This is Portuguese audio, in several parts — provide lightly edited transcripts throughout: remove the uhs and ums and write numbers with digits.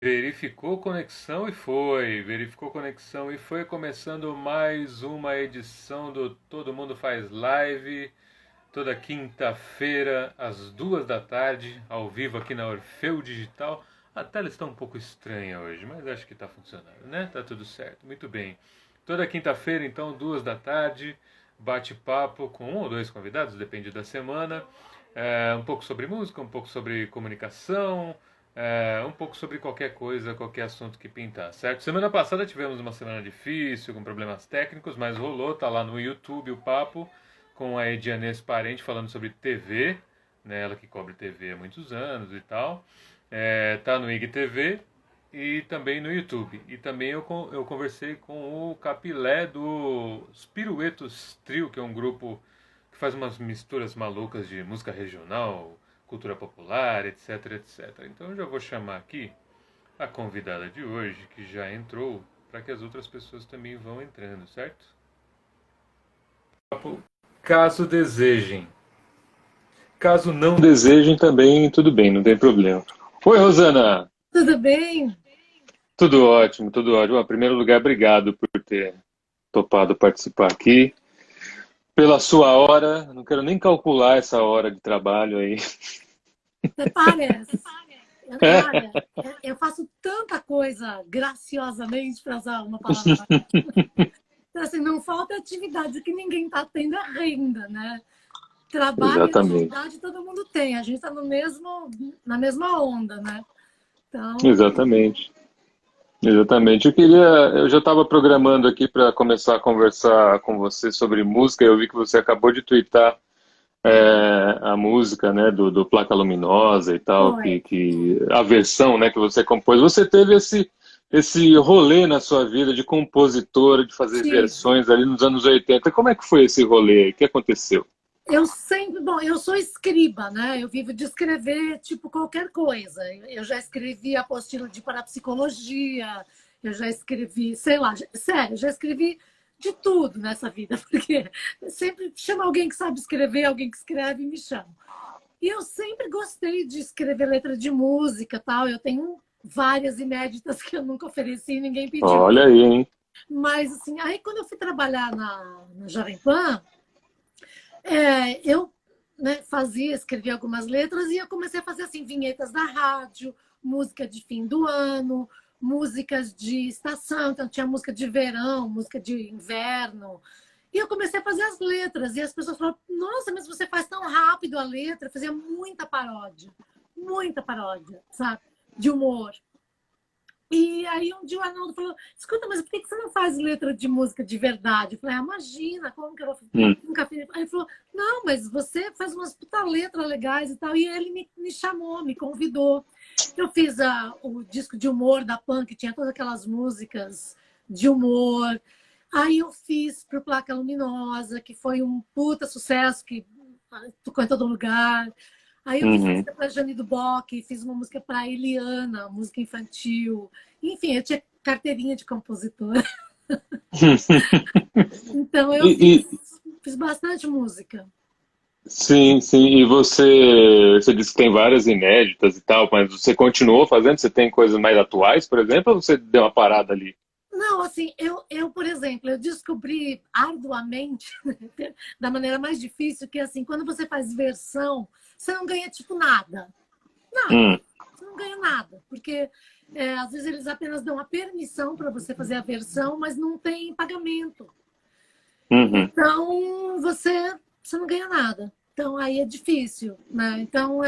Verificou conexão e foi. Verificou conexão e foi começando mais uma edição do Todo Mundo Faz Live. Toda quinta-feira, às 2 da tarde, ao vivo aqui na Orfeu Digital. A tela está um pouco estranha hoje, mas acho que está funcionando, né? Tá tudo certo. Muito bem. Toda quinta-feira, então, 2 da tarde, bate-papo com um ou dois convidados, depende da semana. Um pouco sobre música, um pouco sobre comunicação, um pouco sobre qualquer coisa, qualquer assunto que pintar, certo? Semana passada tivemos uma semana difícil, com problemas técnicos, mas rolou, tá lá no YouTube o papo com a Edianês Parente falando sobre TV, né, ela que cobre TV há muitos anos e tal. Tá no IGTV e também no YouTube. E também eu conversei com o Capilé do Piruetos Trio, que é um grupo que faz umas misturas malucas de música regional, cultura popular, etc, etc. Então eu já vou chamar aqui a convidada de hoje, que já entrou, para que as outras pessoas também vão entrando, certo? Caso desejem. Caso não desejem também, tudo bem, não tem problema. Oi, Rosana! Tudo bem? Tudo ótimo, tudo ótimo. Em primeiro lugar, obrigado por ter topado participar aqui. Pela sua hora, não quero nem calcular essa hora de trabalho aí. Até parece. Olha, eu faço tanta coisa graciosamente, para usar uma palavra. Então, assim, não falta atividade que ninguém está tendo a renda, né? Trabalho e Exatamente, atividade todo mundo tem. A gente está no mesmo, na mesma onda, né? Então, exatamente, exatamente. Eu já estava programando aqui para começar a conversar com você sobre música. Eu vi que você acabou de twittar a música, né, do Placa Luminosa e tal, foi. que a versão, né, que você compôs. Você teve esse rolê na sua vida de compositora, de fazer Tive. versões ali nos anos 80. Como é que foi esse rolê? O que aconteceu? Eu sempre, bom, eu sou escriba, né? Eu vivo de escrever tipo qualquer coisa. Eu já escrevi apostila de parapsicologia, eu já escrevi, sei lá, sério, já escrevi de tudo nessa vida, porque sempre chama alguém que sabe escrever, alguém que escreve e me chama. E eu sempre gostei de escrever letra de música, tal. Eu tenho várias inéditas que eu nunca ofereci e ninguém pediu. Olha aí, hein? Mas assim, aí quando eu fui trabalhar na Jovem Pan, eu, né, fazia, escrevia algumas letras e eu comecei a fazer assim vinhetas da rádio, música de fim do ano, músicas de estação, então tinha música de verão, música de inverno. E eu comecei a fazer as letras e as pessoas falaram: "Nossa, mas você faz tão rápido a letra". Eu fazia muita paródia, sabe? De humor. E aí um dia o Arnaldo falou: "Escuta, mas por que você não faz letra de música de verdade?" Eu falei: "Ah, imagina, como que eu vou Hum, nunca fiz". Aí ele falou: "Não, mas você faz umas puta letras legais e tal". E ele me chamou, me convidou. Eu fiz o disco de humor da Pan, que tinha todas aquelas músicas de humor. Aí eu fiz pro Placa Luminosa, que foi um puta sucesso, que tocou em todo lugar. Aí eu fiz uhum. música para Jane do Bock, fiz uma música para Eliana, música infantil. Enfim, eu tinha carteirinha de compositora. Então eu E, fiz bastante música. sim, sim. E você disse que tem várias inéditas e tal, mas você continuou fazendo? Você tem coisas mais atuais, por exemplo, ou você deu uma parada ali? Não, assim, por exemplo, eu descobri arduamente, da maneira mais difícil, que assim, quando você faz versão, você não ganha tipo nada. Nada. Hum, Você não ganha nada. Porque às vezes eles apenas dão a permissão para você fazer a versão, mas não tem pagamento. uhum. Então, você não ganha nada. Então, aí é difícil, né? Então,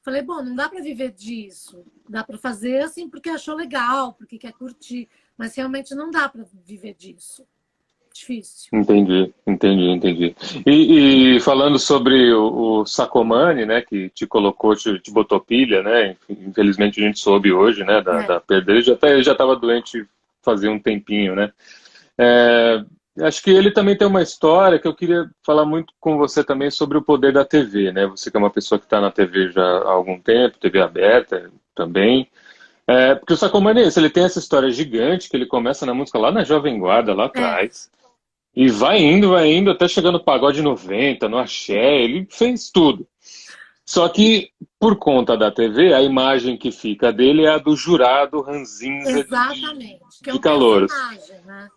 falei, bom, não dá para viver disso. Dá para fazer assim porque achou legal, porque quer curtir, mas realmente não dá para viver disso. Difícil. Entendi, entendi, entendi. E falando sobre o Sacomani, né, que te colocou, te botou pilha, né? Infelizmente a gente soube hoje, né, É, da perda. Ele já estava doente fazia um tempinho, né? É, acho que ele também tem uma história que eu queria falar muito com você também sobre o poder da TV, né? Você que é uma pessoa que está na TV já há algum tempo, TV aberta também. Porque o Sacomani é esse, ele tem essa história gigante que ele começa na música lá na Jovem Guarda, lá é, atrás. E vai indo, até chegar no pagode 90, no axé, ele fez tudo. Só que, por conta da TV, a imagem que fica dele é a do jurado ranzinza Exatamente, que é de um calouros. personagem, né?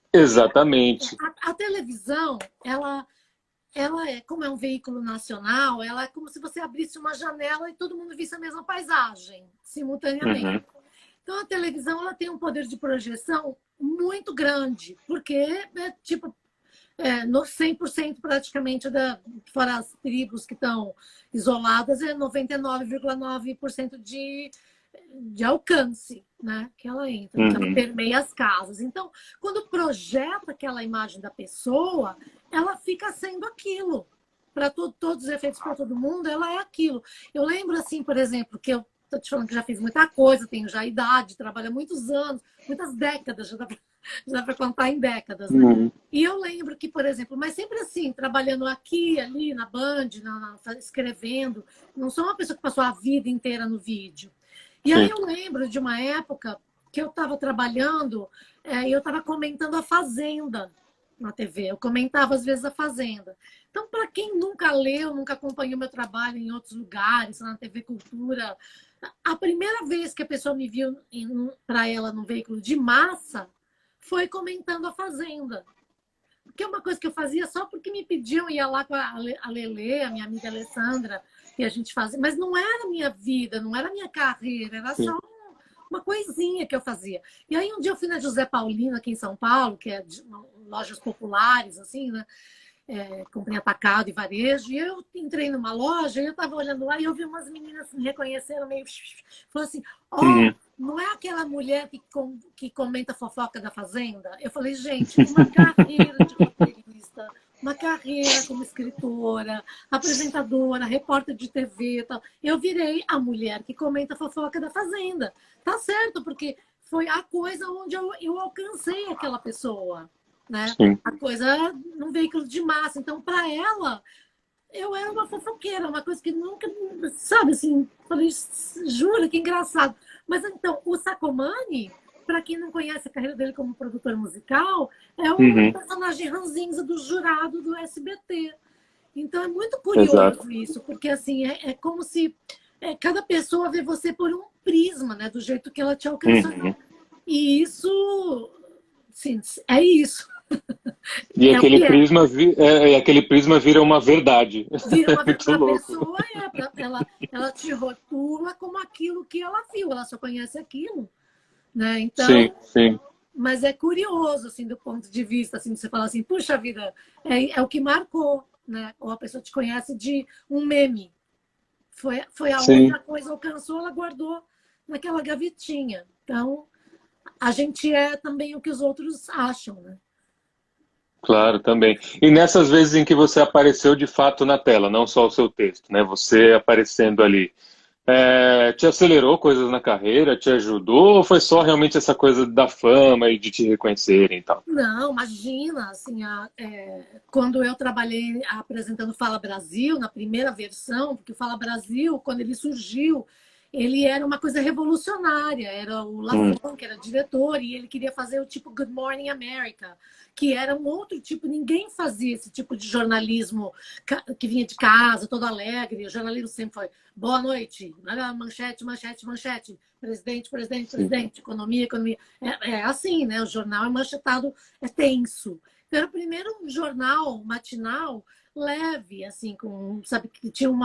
Porque Exatamente. a televisão, ela é, como é um veículo nacional, ela é como se você abrisse uma janela e todo mundo visse a mesma paisagem, simultaneamente. Uhum, Então, a televisão ela tem um poder de projeção muito grande, porque é tipo no 100% praticamente, fora as tribos que estão isoladas, é 99,9% de alcance, né? Que ela entra, que ela uhum. permeia as casas. Então, quando projeta aquela imagem da pessoa, ela fica sendo aquilo. Para todos os efeitos, para todo mundo, ela é aquilo. Eu lembro, assim, por exemplo, que eu estou te falando que já fiz muita coisa, tenho já idade, trabalho há muitos anos, muitas décadas, já dá para contar em décadas, né? Uhum. E eu lembro que, por exemplo, mas sempre assim, trabalhando aqui, ali, na Band, escrevendo, não sou uma pessoa que passou a vida inteira no vídeo. E aí Sim. eu lembro de uma época que eu estava trabalhando e eu estava comentando a Fazenda na TV. Eu comentava, às vezes, a Fazenda. Então, para quem nunca leu, nunca acompanhou meu trabalho em outros lugares, na TV Cultura, a primeira vez que a pessoa me viu para ela num veículo de massa foi comentando a Fazenda. Porque é uma coisa que eu fazia só porque me pediam, ia lá com a Lelê, a minha amiga Alessandra, e a gente fazia. Mas não era a minha vida, não era a minha carreira, era só uma coisinha que eu fazia. E aí um dia eu fui na José Paulino, aqui em São Paulo, que é de lojas populares, assim, né? Comprei atacado e varejo, e eu entrei numa loja, e eu estava olhando lá, e eu vi umas meninas me reconheceram meio... Falou assim, ó, Uhum. não é aquela mulher que comenta fofoca da Fazenda? Eu falei, gente, uma carreira de roteirista, uma carreira como escritora, apresentadora, repórter de TV e tal. Eu virei a mulher que comenta fofoca da Fazenda. Tá certo, porque foi a coisa onde eu alcancei aquela pessoa, né? Sim. A coisa num veículo de massa. Então, para ela, eu era uma fofoqueira, uma coisa que nunca, sabe, assim, falei, jura, que engraçado. Mas então, o Sacomani, para quem não conhece a carreira dele como produtor musical, é um Uhum. personagem ranzinza do jurado do SBT. Então, é muito Exato. curioso isso, porque assim, é como se cada pessoa vê você por um prisma, né, do jeito que ela te alcançou. Uhum. E isso, sim, é isso. E É o que é. aquele prisma vira uma verdade. Vira É uma muito para a louco. pessoa, ela te rotula como aquilo que ela viu, ela só conhece aquilo, né? Sim, Então, sim. mas é curioso, assim, do ponto de vista, assim, de você falar assim, puxa vida, é o que marcou, né? Ou a pessoa te conhece de um meme. Foi aonde Sim. a coisa alcançou, ela guardou naquela gavetinha. Então, a gente é também o que os outros acham, né? Claro, também. E nessas vezes em que você apareceu de fato na tela, não só o seu texto, né? Você aparecendo ali, te acelerou coisas na carreira, te ajudou, ou foi só realmente essa coisa da fama e de te reconhecerem e tal? Não, imagina, assim, quando eu trabalhei apresentando Fala Brasil, na primeira versão, porque o Fala Brasil, quando ele surgiu, ele era uma coisa revolucionária, era o Hum, Lafon, que era diretor, e ele queria fazer o tipo Good Morning America, que era um outro tipo, ninguém fazia esse tipo de jornalismo que vinha de casa, todo alegre, o jornalismo sempre foi boa noite, manchete, manchete, manchete, presidente, presidente, sim. presidente, economia, economia. É assim, né? O jornal é manchetado, é tenso. Então, era primeiro um jornal matinal leve, assim, sabe, que tinha um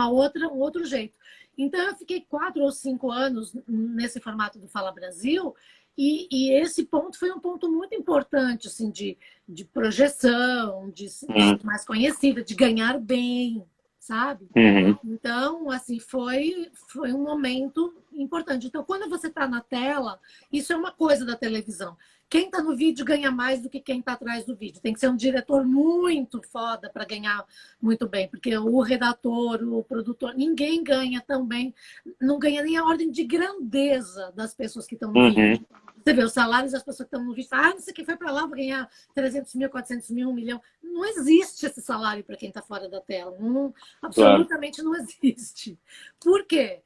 outro jeito. Então, eu fiquei 4 ou 5 anos nesse formato do Fala Brasil, e esse ponto foi um ponto muito importante, assim, de projeção, de ser Hum, mais conhecida, de ganhar bem, sabe? uhum, Então, assim, foi um momento importante. Então, quando você está na tela, isso é uma coisa da televisão. Quem está no vídeo ganha mais do que quem está atrás do vídeo. Tem que ser um diretor muito foda para ganhar muito bem, porque o redator, o produtor, ninguém ganha tão bem, não ganha nem a ordem de grandeza das pessoas que estão no vídeo. uhum, Você vê os salários das pessoas que estão no vídeo, não sei quem foi para lá, vai ganhar 300 mil, 400 mil, 1 milhão. Não existe esse salário para quem está fora da tela. Não, claro. absolutamente não existe. Por quê?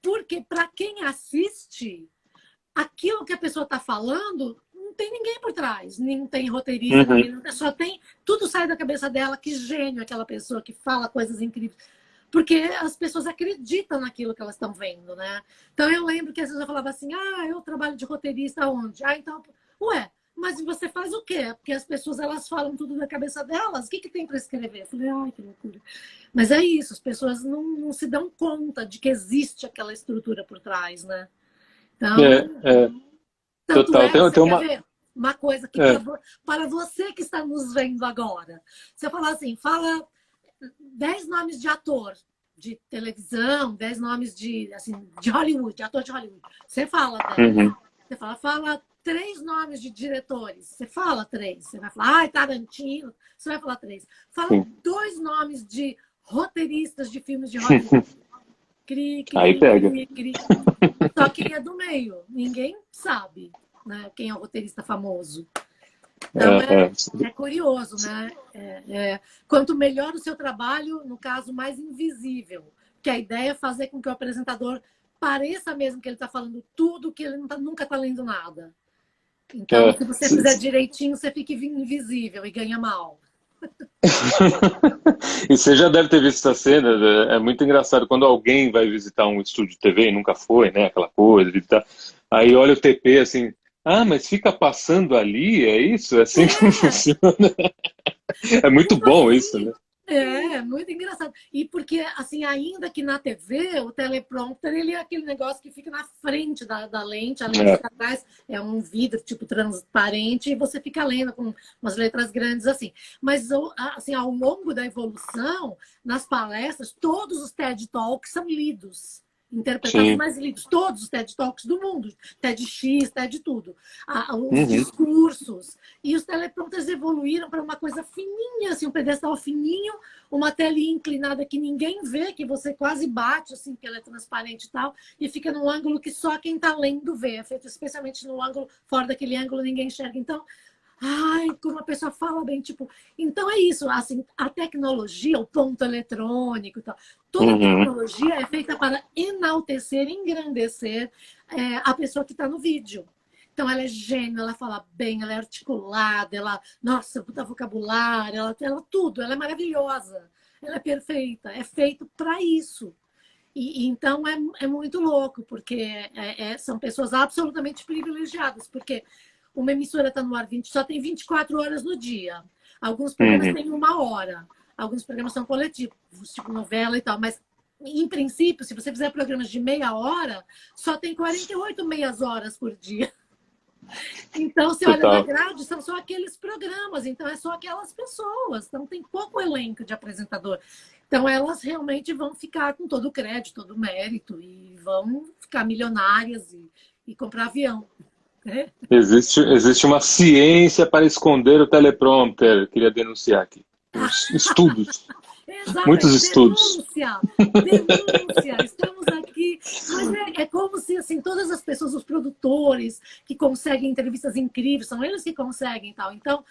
Porque para quem assiste, aquilo que a pessoa está falando, não tem ninguém por trás. Não tem roteirista, Uhum, ninguém, só tem. Tudo sai da cabeça dela, que gênio aquela pessoa que fala coisas incríveis. Porque as pessoas acreditam naquilo que elas estão vendo, né? Então eu lembro que às vezes eu falava assim, eu trabalho de roteirista onde? Então, ué, mas você faz o quê? Porque as pessoas, elas falam tudo da cabeça delas, o que tem para escrever? Eu falei, ai, que loucura. Mas é isso, as pessoas não se dão conta de que existe aquela estrutura por trás, né? Então, É, tanto total. é, você Tem quer uma... ver uma coisa que É. para você que está nos vendo agora, você falar assim, fala 10 nomes de ator de televisão, 10 nomes de, assim, de Hollywood, de ator de Hollywood. Você fala 10. Uhum. Você fala 3 nomes de diretores. Você fala 3. Você vai falar, Tarantino. Você vai falar 3. Fala Sim. 2 nomes de roteiristas de filmes de Hollywood. Cri, Aí cri, pega. cri, cri. Só quem é do meio. Ninguém sabe, né, quem é o roteirista famoso. Então, é curioso, né? Quanto melhor o seu trabalho, no caso, mais invisível. Porque a ideia é fazer com que o apresentador pareça mesmo que ele está falando tudo, que ele nunca está lendo nada. Então, se você fizer direitinho, você fica invisível e ganha mal. E você já deve ter visto essa cena, é muito engraçado quando alguém vai visitar um estúdio de TV e nunca foi, né? Aquela coisa, visitar. Aí olha o TP assim, mas fica passando ali, é isso? É assim que funciona? É muito Como bom isso, assim? né? Muito engraçado. E porque, assim, ainda que na TV, o teleprompter, ele é aquele negócio que fica na frente da lente, a lente fica atrás, é um vidro, tipo, transparente, e você fica lendo com umas letras grandes, assim. Mas, assim, ao longo da evolução, nas palestras, todos os TED Talks são lidos. Interpretados Sim. mais lidos, todos os TED Talks do mundo, TEDx, TED tudo, os Uhum. discursos, e os teleprompters evoluíram para uma coisa fininha, assim, um pedestal fininho, uma telinha inclinada que ninguém vê, que você quase bate, assim, que ela é transparente e tal, e fica num ângulo que só quem está lendo vê, é feito especialmente no ângulo, fora daquele ângulo ninguém enxerga. Então, como a pessoa fala bem, tipo, então é isso, assim, a tecnologia, o ponto eletrônico e tal, toda a tecnologia é feita para enaltecer, engrandecer a pessoa que está no vídeo. Então ela é gênio, ela fala bem, ela é articulada, ela, nossa, puta vocabulário, ela tudo, ela é maravilhosa, ela é perfeita, é feito para isso. E então é muito louco, porque são pessoas absolutamente privilegiadas, porque uma emissora está no ar só tem 24 horas no dia. Alguns programas têm 1 hora. Alguns programas são coletivos, tipo novela e tal. Mas, em princípio, se você fizer programas de meia hora, só tem 48 meias horas por dia. Então, você olha na grade, são só aqueles programas. Então, é só aquelas pessoas. Então, tem pouco elenco de apresentador. Então, elas realmente vão ficar com todo o crédito, todo o mérito. E vão ficar milionárias e comprar avião. Existe uma ciência para esconder o teleprompter. Queria denunciar aqui. Os estudos. Muitos Exatamente, estudos. denúncia, denúncia, estamos aqui. Mas é como se, assim, todas as pessoas, os produtores que conseguem entrevistas incríveis, são eles que conseguem e tal. Então,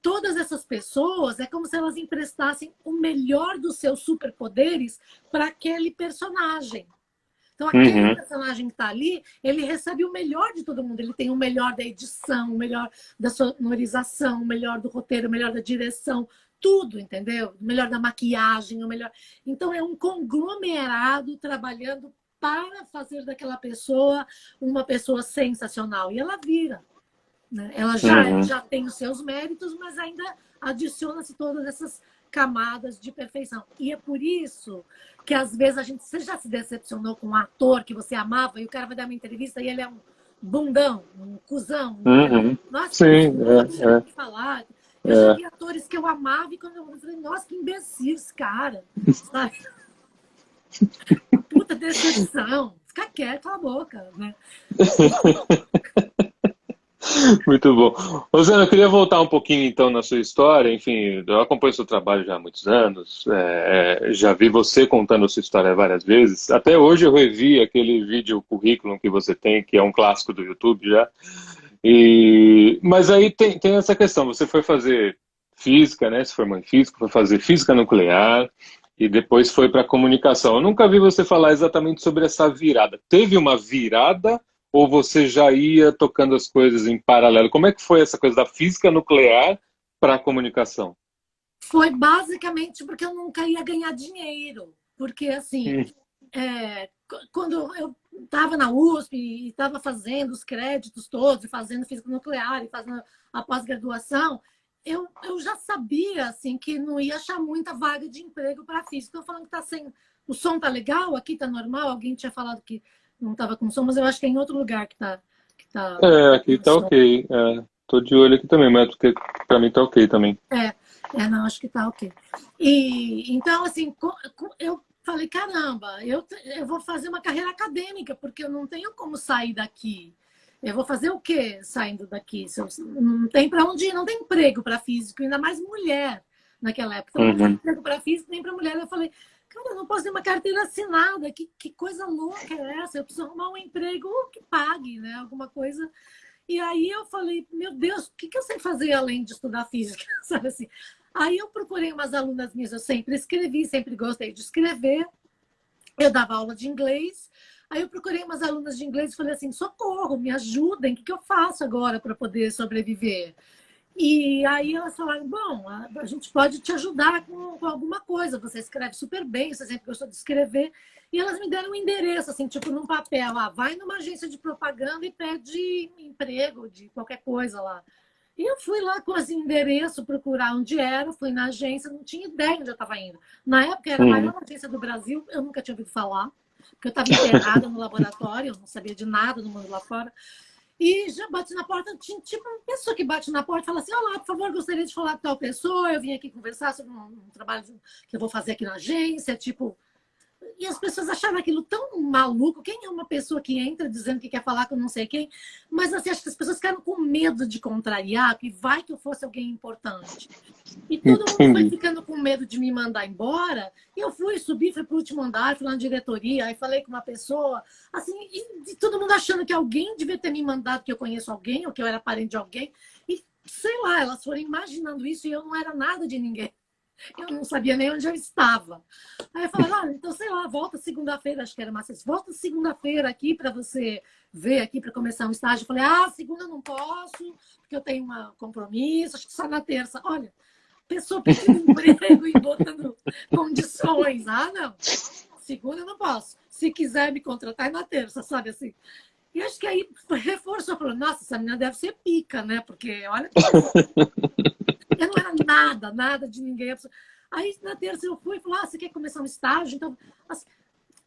todas essas pessoas, é como se elas emprestassem o melhor dos seus superpoderes para aquele personagem. Então, aquele personagem que está ali, ele recebe o melhor de todo mundo. Ele tem o melhor da edição, o melhor da sonorização, o melhor do roteiro, o melhor da direção, tudo, entendeu? O melhor da maquiagem, o melhor. Então, é um conglomerado trabalhando para fazer daquela pessoa uma pessoa sensacional. E ela vira. Né? Ela já tem os seus méritos, mas ainda adiciona-se todas essas camadas de perfeição. E é por isso que às vezes você já se decepcionou com um ator que você amava e o cara vai dar uma entrevista e ele é um bundão, um cuzão. Nossa, Sim, deixa de falar. Eu já vi atores que eu amava e quando eu falei, nossa, que imbecil esse cara. Sabe? Puta decepção. Fica quieto, cala a boca. Né? Muito bom. Rosana, eu queria voltar um pouquinho então na sua história. Enfim, eu acompanho seu trabalho já há muitos anos, já vi você contando a sua história várias vezes. Até hoje eu revi aquele vídeo currículo que você tem, que é um clássico do YouTube já. Mas aí tem essa questão, você foi fazer física, né? Se formou em física, foi fazer física nuclear e depois foi para comunicação. Eu nunca vi você falar exatamente sobre essa virada. Teve uma virada ou você já ia tocando as coisas em paralelo? Como é que foi essa coisa da física nuclear para a comunicação? Foi basicamente porque eu nunca ia ganhar dinheiro. Porque, assim, Hum. quando eu estava na USP e estava fazendo os créditos todos, e fazendo física nuclear, e fazendo a pós-graduação, eu já sabia assim, que não ia achar muita vaga de emprego para física. Estou falando que tá sem. O som tá legal, aqui tá normal. Alguém tinha falado que não estava com som, mas eu acho que é em outro lugar que tá É, aqui com tá som. ok. É, tô de olho aqui também, mas porque pra mim tá ok também. Não, acho que tá ok. E então, assim, eu falei, caramba, eu vou fazer uma carreira acadêmica, porque eu não tenho como sair daqui. Eu vou fazer o quê saindo daqui? Se não tem para onde ir, não tem emprego para físico, ainda mais mulher naquela época. Então, não tem Uhum. emprego para físico nem para mulher. Eu falei, cara, eu não posso ter uma carteira assinada. Que coisa louca é essa? Eu preciso arrumar um emprego que pague, né? Alguma coisa. E aí eu falei, meu Deus, o que eu sei fazer além de estudar física? Sabe assim? Aí eu procurei umas alunas minhas, eu sempre escrevi, sempre gostei de escrever. Eu dava aula de inglês. Aí eu procurei umas alunas de inglês e falei assim, socorro, me ajudem, o que eu faço agora para poder sobreviver? E aí elas falaram, bom, a gente pode te ajudar com alguma coisa, você escreve super bem, você sempre gostou de escrever. E elas me deram um endereço, assim, tipo num papel, vai numa agência de propaganda e pede emprego de qualquer coisa lá. E eu fui lá com esse endereço procurar onde era, fui na agência, não tinha ideia onde eu estava indo. Na época era a Uhum. maior agência do Brasil, eu nunca tinha ouvido falar, porque eu estava internada no laboratório, eu não sabia de nada do mundo lá fora. E já bati na porta, tinha tipo uma pessoa que bate na porta e fala assim, olá, por favor, gostaria de falar com tal pessoa, eu vim aqui conversar sobre um trabalho que eu vou fazer aqui na agência, tipo... E as pessoas acharam aquilo tão maluco. Quem é uma pessoa que entra dizendo que quer falar com não sei quem? Mas assim, acho que as pessoas ficaram com medo de contrariar, que vai que eu fosse alguém importante. E todo mundo foi Entendi. ficando com medo de me mandar embora. E eu subi, fui para o último andar, fui lá na diretoria, aí falei com uma pessoa, assim, e todo mundo achando que alguém devia ter me mandado, que eu conheço alguém, ou que eu era parente de alguém. E sei lá, elas foram imaginando isso e eu não era nada de ninguém. Eu não sabia nem onde eu estava. Aí eu falei, olha, então sei lá, volta segunda-feira, acho que era Márcia, volta segunda-feira aqui para você ver aqui para começar um estágio. Eu falei, segunda eu não posso, porque eu tenho um compromisso, acho que só na terça. Olha, pessoa pedindo emprego e botando condições. Não, segunda eu não posso. Se quiser me contratar, é na terça, sabe assim. E acho que aí reforçou, falou, nossa, essa menina deve ser pica, né? Porque olha que pessoa. Eu não era nada, nada de ninguém. Aí na terça eu fui e falei, você quer começar um estágio? Então, assim,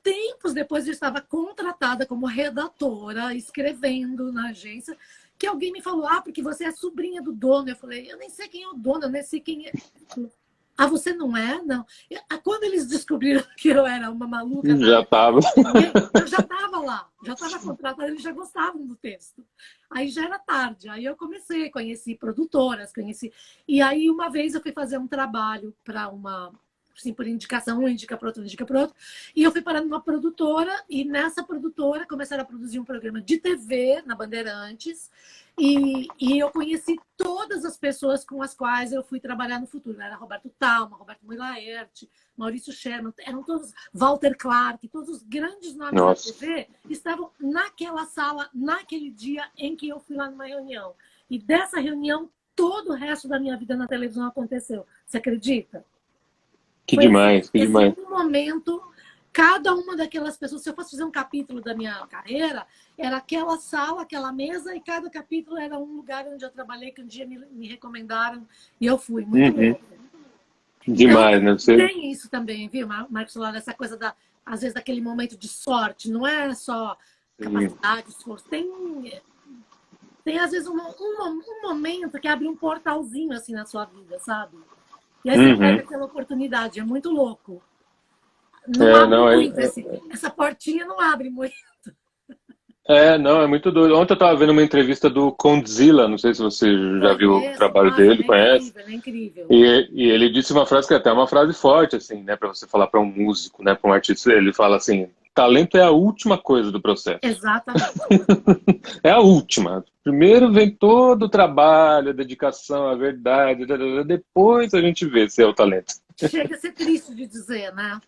tempos depois eu estava contratada como redatora, escrevendo na agência, que alguém me falou, porque você é sobrinha do dono. Eu falei, eu nem sei quem é o dono, eu nem sei quem é. Você não é? Não. Quando eles descobriram que eu era uma maluca Já tava. eu já estava lá, já estava contratada, eles já gostavam do texto. Aí já era tarde, aí eu comecei, conheci produtoras, conheci. E aí uma vez eu fui fazer um trabalho para uma, assim, por indicação, um indica para outro, indica para outro. E eu fui parar numa produtora, e nessa produtora começaram a produzir um programa de TV na Bandeirantes. E eu conheci todas as pessoas com as quais eu fui trabalhar no futuro. Era Roberto Talma, Roberto Mui-Laerte, Maurício Sherman, eram todos, Walter Clark, todos os grandes nomes da Nossa. TV estavam naquela sala, naquele dia em que eu fui lá numa reunião. E dessa reunião, todo o resto da minha vida na televisão aconteceu. Você acredita? Que Foi demais, que esse demais. um momento, cada uma daquelas pessoas, se eu fosse fazer um capítulo da minha carreira, era aquela sala, aquela mesa, e cada capítulo era um lugar onde eu trabalhei, que um dia me recomendaram, e eu fui. Muito Uhum. louco. Então, Demais, né? Você... tem isso também, viu, Marcos Solar, essa coisa, às vezes, daquele momento de sorte, não é só capacidade, esforço, tem às vezes, um momento que abre um portalzinho, assim, na sua vida, sabe? E aí você pega Uhum. aquela oportunidade, é muito louco. Não É, abre não, muito, essa portinha não abre muito. não, é muito doido. Ontem eu tava vendo uma entrevista do Condzilla, não sei se você já viu o Conheço, trabalho nossa, dele, ele é conhece? incrível, ele é incrível. E ele disse uma frase que é até uma frase forte, assim, né, para você falar para um músico, né, para um artista. Ele fala assim: talento é a última coisa do processo. Exatamente. É a última. Primeiro vem todo o trabalho, a dedicação, a verdade, depois a gente vê se é o talento. Chega a ser triste de dizer, né?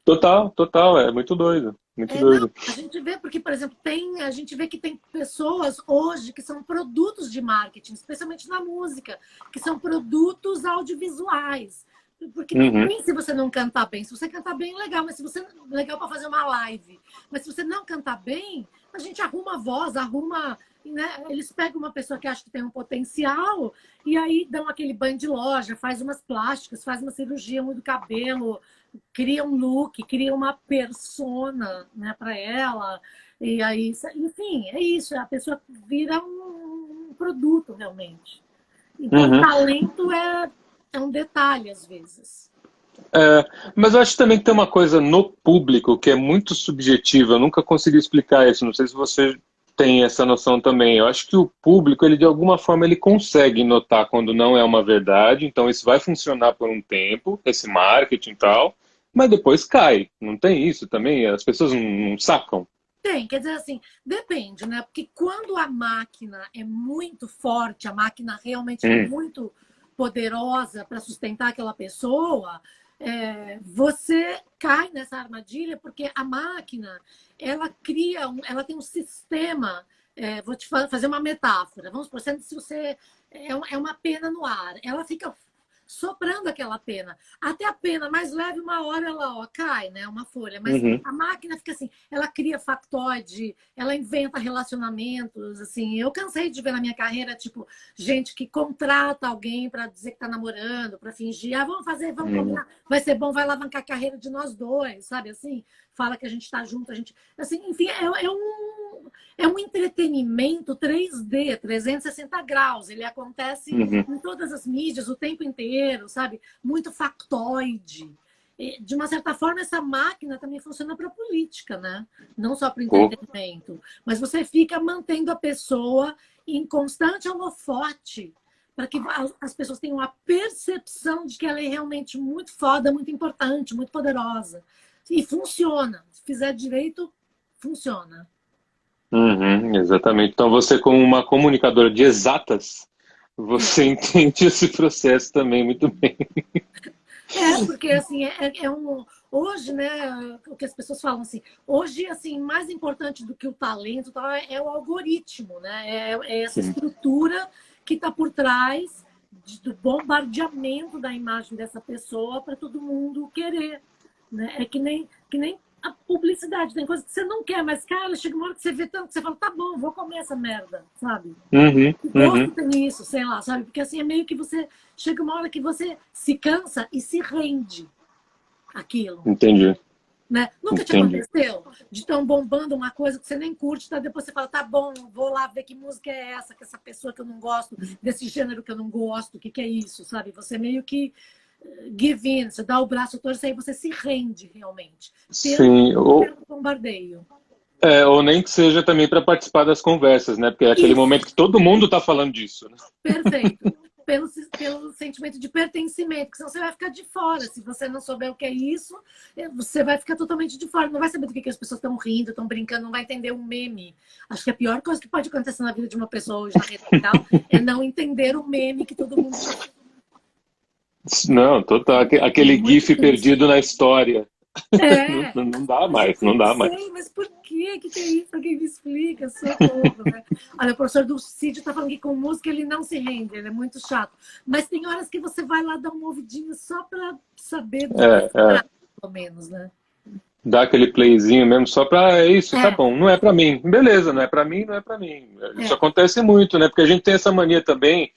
Total, total, é muito doido, muito Não, doido. a gente vê, porque, por exemplo, a gente vê que tem pessoas hoje que são produtos de marketing, especialmente na música, que são produtos audiovisuais. Porque tudo Uhum, bem se você não cantar bem. Se você cantar bem, legal, mas se você legal para fazer uma live. Mas se você não cantar bem, a gente arruma a voz, arruma, né? Eles pegam uma pessoa que acha que tem um potencial e aí dão aquele banho de loja, faz umas plásticas, faz uma cirurgia, muda o cabelo, cria um look, cria uma persona, né, para ela. E aí, enfim, é isso. A pessoa vira um produto realmente. Então, o uhum. talento é um detalhe às vezes. É, mas eu acho também que tem uma coisa no público que é muito subjetiva. Eu nunca consegui explicar isso. Não sei se você tem essa noção também. Eu acho que o público, ele de alguma forma, ele consegue notar quando não é uma verdade. Então isso vai funcionar por um tempo, esse marketing e tal, mas depois cai. Não tem isso também? As pessoas não sacam. Tem, quer dizer assim, depende, né? Porque quando a máquina é muito forte, a máquina realmente é Hum, muito poderosa para sustentar aquela pessoa, você cai nessa armadilha porque a máquina ela cria, ela tem um sistema. Vou te fazer uma metáfora. Vamos por exemplo, se você é uma pena no ar, ela fica soprando aquela pena. Até a pena mais leve, uma hora ela cai, né? Uma folha. Mas uhum, a máquina fica assim, ela cria factoide, ela inventa relacionamentos, assim. Eu cansei de ver na minha carreira, tipo, gente que contrata alguém para dizer que tá namorando, para fingir, vamos fazer, vamos uhum, combinar, vai ser bom, vai alavancar a carreira de nós dois, sabe assim? Fala que a gente tá junto, a gente, assim, enfim, é um entretenimento 3D, 360 graus. Ele acontece uhum, em todas as mídias o tempo inteiro, sabe? Muito factoide. E, de uma certa forma, essa máquina também funciona para a política, né? Não só para o pô, entretenimento. Mas você fica mantendo a pessoa em constante holofote para que as pessoas tenham a percepção de que ela é realmente muito foda, muito importante, muito poderosa. E funciona. Se fizer direito, funciona. uhum, exatamente. Então você, como uma comunicadora de exatas, você entende esse processo também muito bem. Porque assim, hoje, né, o que as pessoas falam assim, hoje, assim, mais importante do que o talento tal, é o algoritmo, né? É essa Sim. estrutura que está por trás do bombardeamento da imagem dessa pessoa para todo mundo querer, né? É que nem a publicidade, tem coisa que você não quer, mas, cara, chega uma hora que você vê tanto que você fala, tá bom, vou comer essa merda, sabe? Uhum, O gosto uhum, tem isso, sei lá, sabe? Porque assim é meio que você chega uma hora que você se cansa e se rende àquilo, entendi, né? Nunca te entendi. aconteceu de tão bombando uma coisa que você nem curte, tá? Depois você fala, tá bom, vou lá ver que música é essa, que essa pessoa que eu não gosto, desse gênero que eu não gosto, o que é isso, sabe? Você meio que give in, você dá o braço todo, aí você se rende realmente Sim, pelo bombardeio. ou nem que seja também para participar das conversas, né? Porque é aquele Isso. momento que todo mundo está falando disso, né? Perfeito. Pelo sentimento de pertencimento, porque senão você vai ficar de fora. Se você não souber o que é isso, você vai ficar totalmente de fora. Não vai saber do que as pessoas estão rindo, estão brincando, não vai entender um meme. Acho que a pior coisa que pode acontecer na vida de uma pessoa hoje na rede social é não entender o meme que todo mundo está. Não, total. É Aquele muito GIF triste. perdido na história. Não, É, não dá mais, gente, não eu não dá mais. sei, mas por quê? O que é isso? Alguém me explica, socorro, né? Olha, o professor do Cid está falando que com música ele não se rende, ele é muito chato. Mas tem horas que você vai lá dar um ouvidinho só para saber do que É, se é. trata, pelo menos, né? Dá aquele playzinho mesmo só para é isso, tá É, bom, não é para mim. Beleza, não é para mim, não é para mim. Isso é. acontece muito, né? Porque a gente tem essa mania também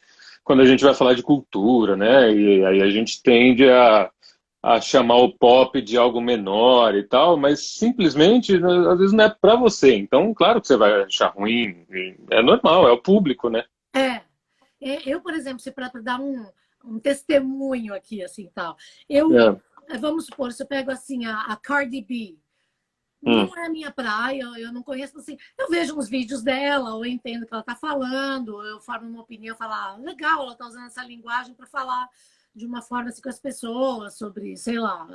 quando a gente vai falar de cultura, né? E aí a gente tende a chamar o pop de algo menor e tal, mas simplesmente né, às vezes não é para você. Então, claro que você vai achar ruim, é normal, é o público, né? É. Eu, por exemplo, se para dar um testemunho aqui, assim, tal, eu, É. vamos supor, se eu pego assim a Cardi B, Hum, não é minha praia, eu não conheço assim. Eu vejo uns vídeos dela, ou eu entendo o que ela está falando, eu formo uma opinião, falar, legal, ela está usando essa linguagem para falar de uma forma assim com as pessoas, sobre, sei lá,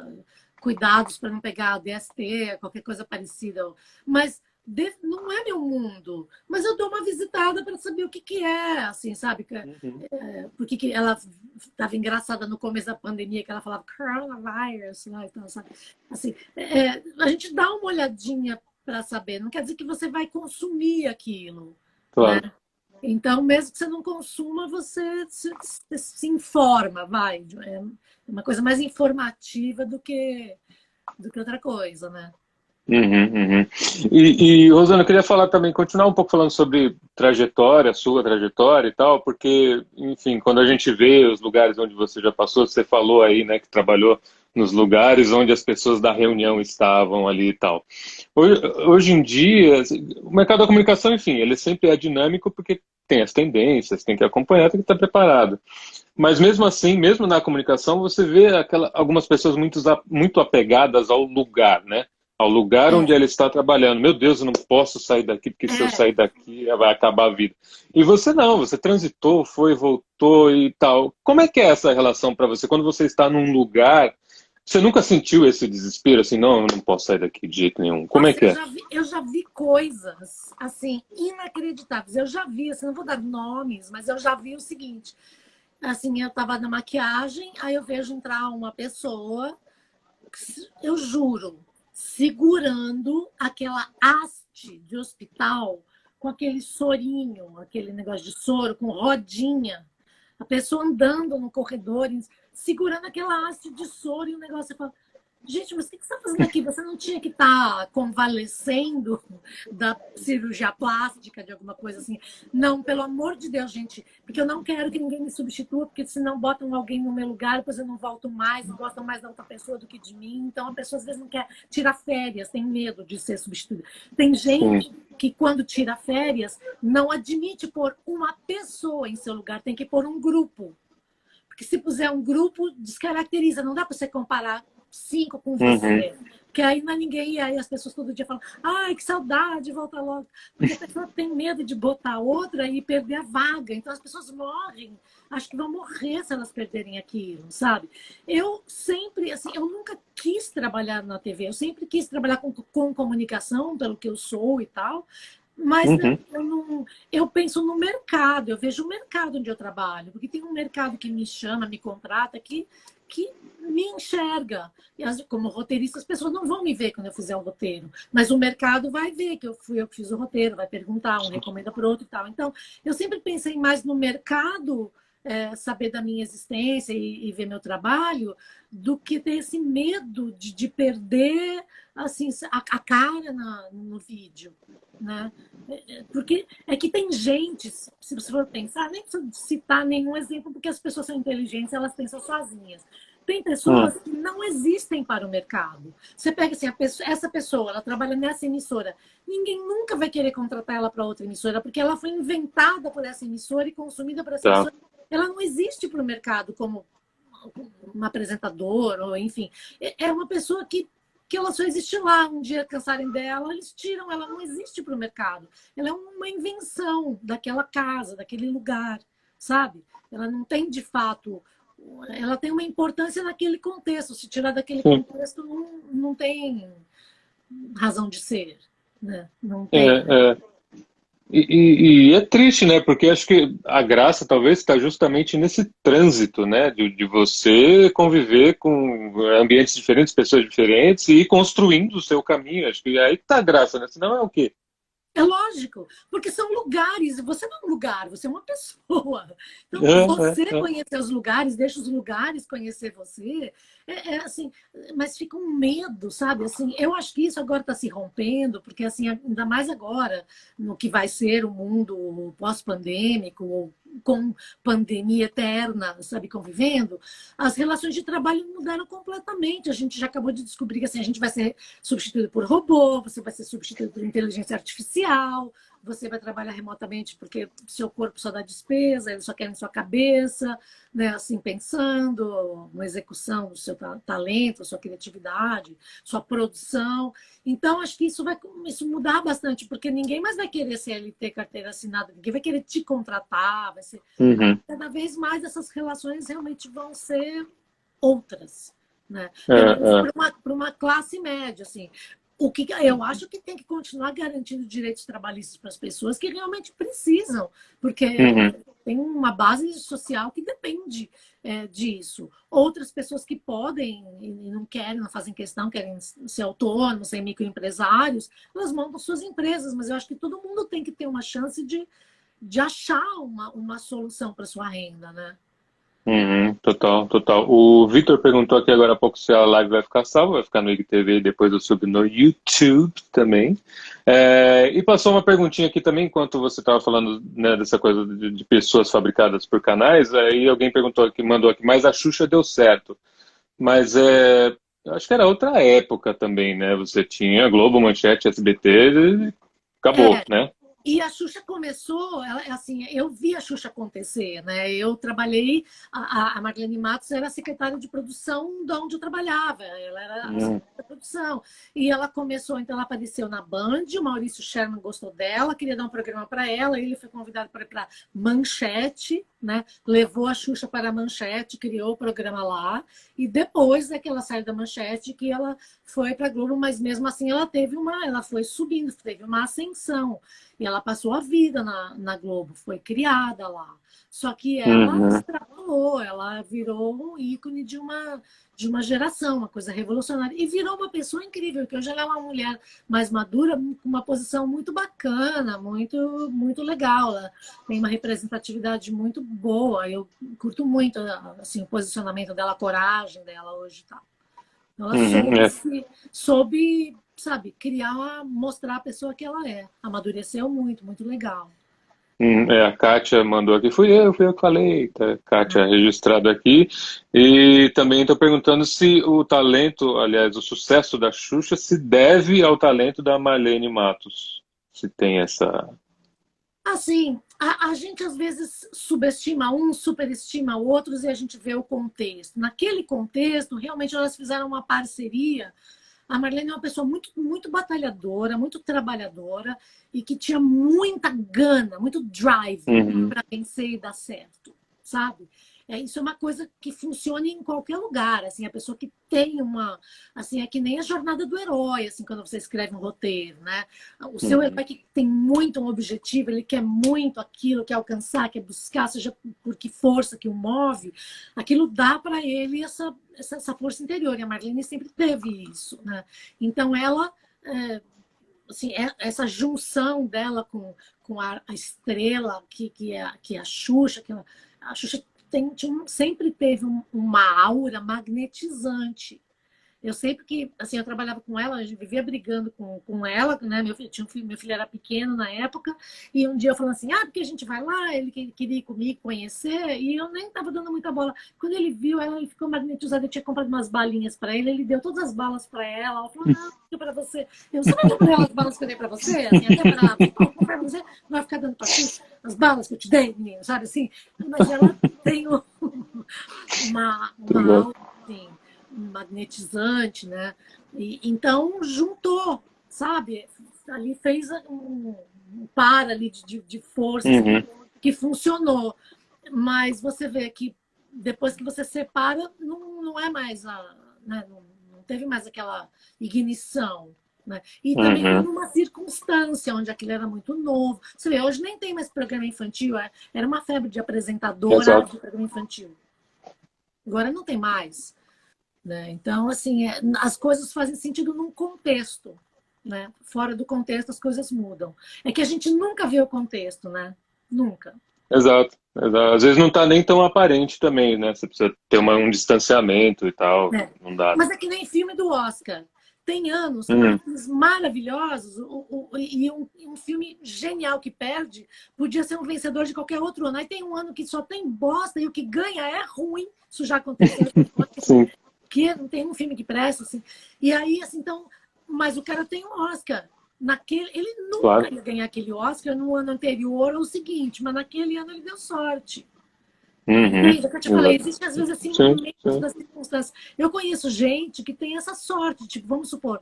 cuidados para não pegar DST, qualquer coisa parecida. Mas não é meu mundo, mas eu dou uma visitada para saber o que que é, assim, sabe? Uhum. Porque que ela estava engraçada no começo da pandemia, que ela falava coronavirus, né? Então, sabe? Assim, a gente dá uma olhadinha para saber, não quer dizer que você vai consumir aquilo, né? Claro. Então, mesmo que você não consuma, você se informa, vai. É uma coisa mais informativa do que outra coisa, né? Uhum, uhum. Rosana, eu queria falar também, continuar um pouco falando sobre trajetória, sua trajetória e tal, porque, enfim, quando a gente vê os lugares onde você já passou, você falou aí, né, que trabalhou nos lugares onde as pessoas da reunião estavam ali e tal. Hoje em dia, assim, o mercado da comunicação, enfim, ele sempre é dinâmico porque tem as tendências, tem que acompanhar, tem que estar preparado. Mas mesmo assim, mesmo na comunicação, você vê algumas pessoas muito apegadas ao lugar, né? Ao lugar onde É, ela está trabalhando. Meu Deus, eu não posso sair daqui, porque se eu é. sair daqui vai acabar a vida. E você não, você transitou, foi, voltou e tal. Como é que é essa relação para você? Quando você está num lugar, você nunca sentiu esse desespero, assim, não, eu não posso sair daqui de jeito nenhum. Como é Nossa, que é? eu já vi coisas assim inacreditáveis. Eu já vi, assim, não vou dar nomes, mas eu já vi o seguinte: assim, eu estava na maquiagem, aí eu vejo entrar uma pessoa, eu juro, segurando aquela haste de hospital com aquele sorinho, aquele negócio de soro com rodinha. A pessoa andando no corredor, segurando aquela haste de soro e o negócio. Você fala, gente, mas o que você está fazendo aqui? Você não tinha que estar convalescendo da cirurgia plástica, de alguma coisa assim. Não, pelo amor de Deus, gente, porque eu não quero que ninguém me substitua, porque senão botam alguém no meu lugar, depois eu não volto mais, e gostam mais da outra pessoa do que de mim. Então a pessoa às vezes não quer tirar férias, tem medo de ser substituída. Tem Sim. gente que quando tira férias não admite pôr uma pessoa em seu lugar, tem que pôr um grupo. Porque se puser um grupo, descaracteriza. Não dá para você comparar 5 com Uhum. você. Porque aí não é ninguém, e aí as pessoas todo dia falam, ai, que saudade, volta logo. Porque a pessoa tem medo de botar outra e perder a vaga. Então as pessoas morrem. Acho que vão morrer se elas perderem aquilo, sabe? Eu sempre, assim, eu nunca quis trabalhar na TV, eu sempre quis trabalhar com comunicação, pelo que eu sou e tal. Mas Uhum. eu, não, eu penso no mercado, eu vejo o mercado onde eu trabalho, porque tem um mercado que me chama, me contrata, que me enxerga. E como roteirista, as pessoas não vão me ver quando eu fizer o roteiro, mas o mercado vai ver que eu fui eu que fiz o roteiro, vai perguntar, um recomenda para o outro e tal. Então, eu sempre pensei mais no mercado, saber da minha existência e ver meu trabalho, do que ter esse medo de perder assim, a cara no vídeo. Né? Porque é que tem gente, se você for pensar, nem preciso citar nenhum exemplo, porque as pessoas são inteligentes, elas pensam sozinhas. Tem Uhum. pessoas que não existem para o mercado. Você pega assim, essa pessoa, ela trabalha nessa emissora. Ninguém nunca vai querer contratar ela para outra emissora, porque ela foi inventada por essa emissora e consumida por essa Tá. emissora. Ela não existe para o mercado como uma apresentadora, ou enfim. É uma pessoa que ela só existe lá. Um dia cansarem dela, eles tiram, ela não existe para o mercado. Ela é uma invenção daquela casa, daquele lugar, sabe? Ela não tem de fato. Ela tem uma importância naquele contexto. Se tirar daquele Sim. contexto, não tem razão de ser. Né? Não É, tem. é. E é triste, né? Porque acho que a graça talvez está justamente nesse trânsito, né? De você conviver com ambientes diferentes, pessoas diferentes e ir construindo o seu caminho. Acho que é aí que está a graça, né? Senão é o quê? É lógico, porque são lugares, você não é um lugar, você é uma pessoa. Então, você É. conhecer os lugares, deixa os lugares conhecer você, assim, mas fica um medo, sabe? Assim, eu acho que isso agora está se rompendo, porque assim, ainda mais agora, no que vai ser o mundo pós-pandêmico, com pandemia eterna, sabe, convivendo, as relações de trabalho mudaram completamente. A gente já acabou de descobrir que assim, a gente vai ser substituído por robô, você vai ser substituído por inteligência artificial, você vai trabalhar remotamente porque seu corpo só dá despesa, eles só querem sua cabeça, né, assim, pensando, uma execução do seu talento, sua criatividade, sua produção. Então, acho que isso vai isso mudar bastante, porque ninguém mais vai querer CLT, carteira assinada, ninguém vai querer te contratar, vai ser... Uhum. Cada vez mais essas relações realmente vão ser outras, né? É, Pelo menos é. para uma classe média, assim. Eu acho que tem que continuar garantindo direitos trabalhistas para as pessoas que realmente precisam, porque Uhum. tem uma base social que depende disso. Outras pessoas que podem e não querem, não fazem questão, querem ser autônomos, ser microempresários, elas montam suas empresas, mas eu acho que todo mundo tem que ter uma chance de achar uma solução para sua renda, né? Uhum, total, total. O Vitor perguntou aqui agora há pouco se a live vai ficar salva, vai ficar no IGTV e depois eu subo no YouTube também. E passou uma perguntinha aqui também, enquanto você estava falando, né, dessa coisa de pessoas fabricadas por canais, aí alguém perguntou aqui, mandou aqui, mas a Xuxa deu certo. Mas eu acho que era outra época também, né? Você tinha Globo, Manchete, SBT, e acabou, É, né? e a Xuxa começou, assim, eu vi a Xuxa acontecer, né? Eu trabalhei, a Marlene Matos era a secretária de produção de onde eu trabalhava, ela era a Hum, secretária de produção. E ela começou, então ela apareceu na Band, o Maurício Sherman gostou dela, queria dar um programa para ela, ele foi convidado para ir para Manchete, né? Levou a Xuxa para a Manchete, criou o programa lá, e depois é que ela saiu da Manchete, que ela foi para a Globo, mas mesmo assim ela foi subindo, teve uma ascensão. E ela passou a vida na Globo, foi criada lá. Só que ela uhum, extrapolou, ela virou um ícone de uma geração, uma coisa revolucionária. E virou uma pessoa incrível, que hoje ela é uma mulher mais madura, com uma posição muito bacana, muito, muito legal. Ela tem uma representatividade muito boa. Eu curto muito assim, o posicionamento dela, a coragem dela hoje. Tá? Ela uhum, soube, sabe, criar, mostrar a pessoa que ela é. Amadureceu muito, muito legal. A Kátia mandou aqui, fui eu que falei, tá, Kátia Ah, registrado aqui. E também estou perguntando se o talento, aliás, o sucesso da Xuxa se deve ao talento da Marlene Matos. Se tem essa. assim, a gente às vezes subestima um, superestima outros e a gente vê o contexto. Naquele contexto, realmente elas fizeram uma parceria. A Marlene é uma pessoa muito, muito batalhadora, muito trabalhadora e que tinha muita gana, muito drive Uhum, para vencer e dar certo, sabe? Isso é uma coisa que funciona em qualquer lugar, assim, a pessoa que tem assim, é que nem a jornada do herói, assim, quando você escreve um roteiro, né? O seu uhum, herói que tem muito um objetivo, ele quer muito aquilo, quer alcançar, quer buscar, seja por que força que o move, aquilo dá para ele essa força interior, e a Marlene sempre teve isso, né? Então ela assim, essa junção dela com a estrela que é a Xuxa, a Xuxa sempre teve uma aura magnetizante. Eu sempre que, assim, eu trabalhava com ela, a gente vivia brigando com ela, né? Meu filho era pequeno na época, e um dia eu falando assim, porque a gente vai lá, ele queria ir comigo conhecer, e eu nem estava dando muita bola. Quando ele viu ela, ele ficou magnetizado, eu tinha comprado umas balinhas para ele deu todas as balas para ela, ela falou, não, é para você. Você vai dar para ela as balas que eu dei para você? Assim, até para comprar para você, não vai ficar dando para as balas que eu te dei, menino, sabe assim? Mas ela tem uma legal. aura, assim, magnetizante, né? Então juntou, sabe? Ali fez um par ali de forças Uhum, que funcionou. Mas você vê que depois que você separa, não é mais né? Não teve mais aquela ignição. Né? E também foi uhum, numa circunstância onde aquilo era muito novo. Você vê, hoje nem tem mais programa infantil, era uma febre de apresentadora exato. de programa infantil. Agora não tem mais. Né? Então, assim, as coisas fazem sentido num contexto. Né? Fora do contexto, as coisas mudam. É que a gente nunca vê o contexto, né? Nunca. Exato, exato. Às vezes não está nem tão aparente também, né? Você precisa ter um distanciamento e tal. É. Não dá, né? Mas é que nem filme do Oscar. Tem anos com Uhum, filmes maravilhosos e um filme genial que perde podia ser um vencedor de qualquer outro ano. Aí tem um ano que só tem bosta e o que ganha é ruim. Isso já aconteceu. sim, Que não tem um filme que presta, assim. E aí, assim, então, mas o cara tem um Oscar. Ele nunca claro. ia ganhar aquele Oscar no ano anterior ou o seguinte, mas naquele ano ele deu sorte. Uhum, Entende? É o que eu te falei, exato. existe às vezes assim Sim, momentos sim. das circunstâncias. Eu conheço gente que tem essa sorte, tipo, vamos supor,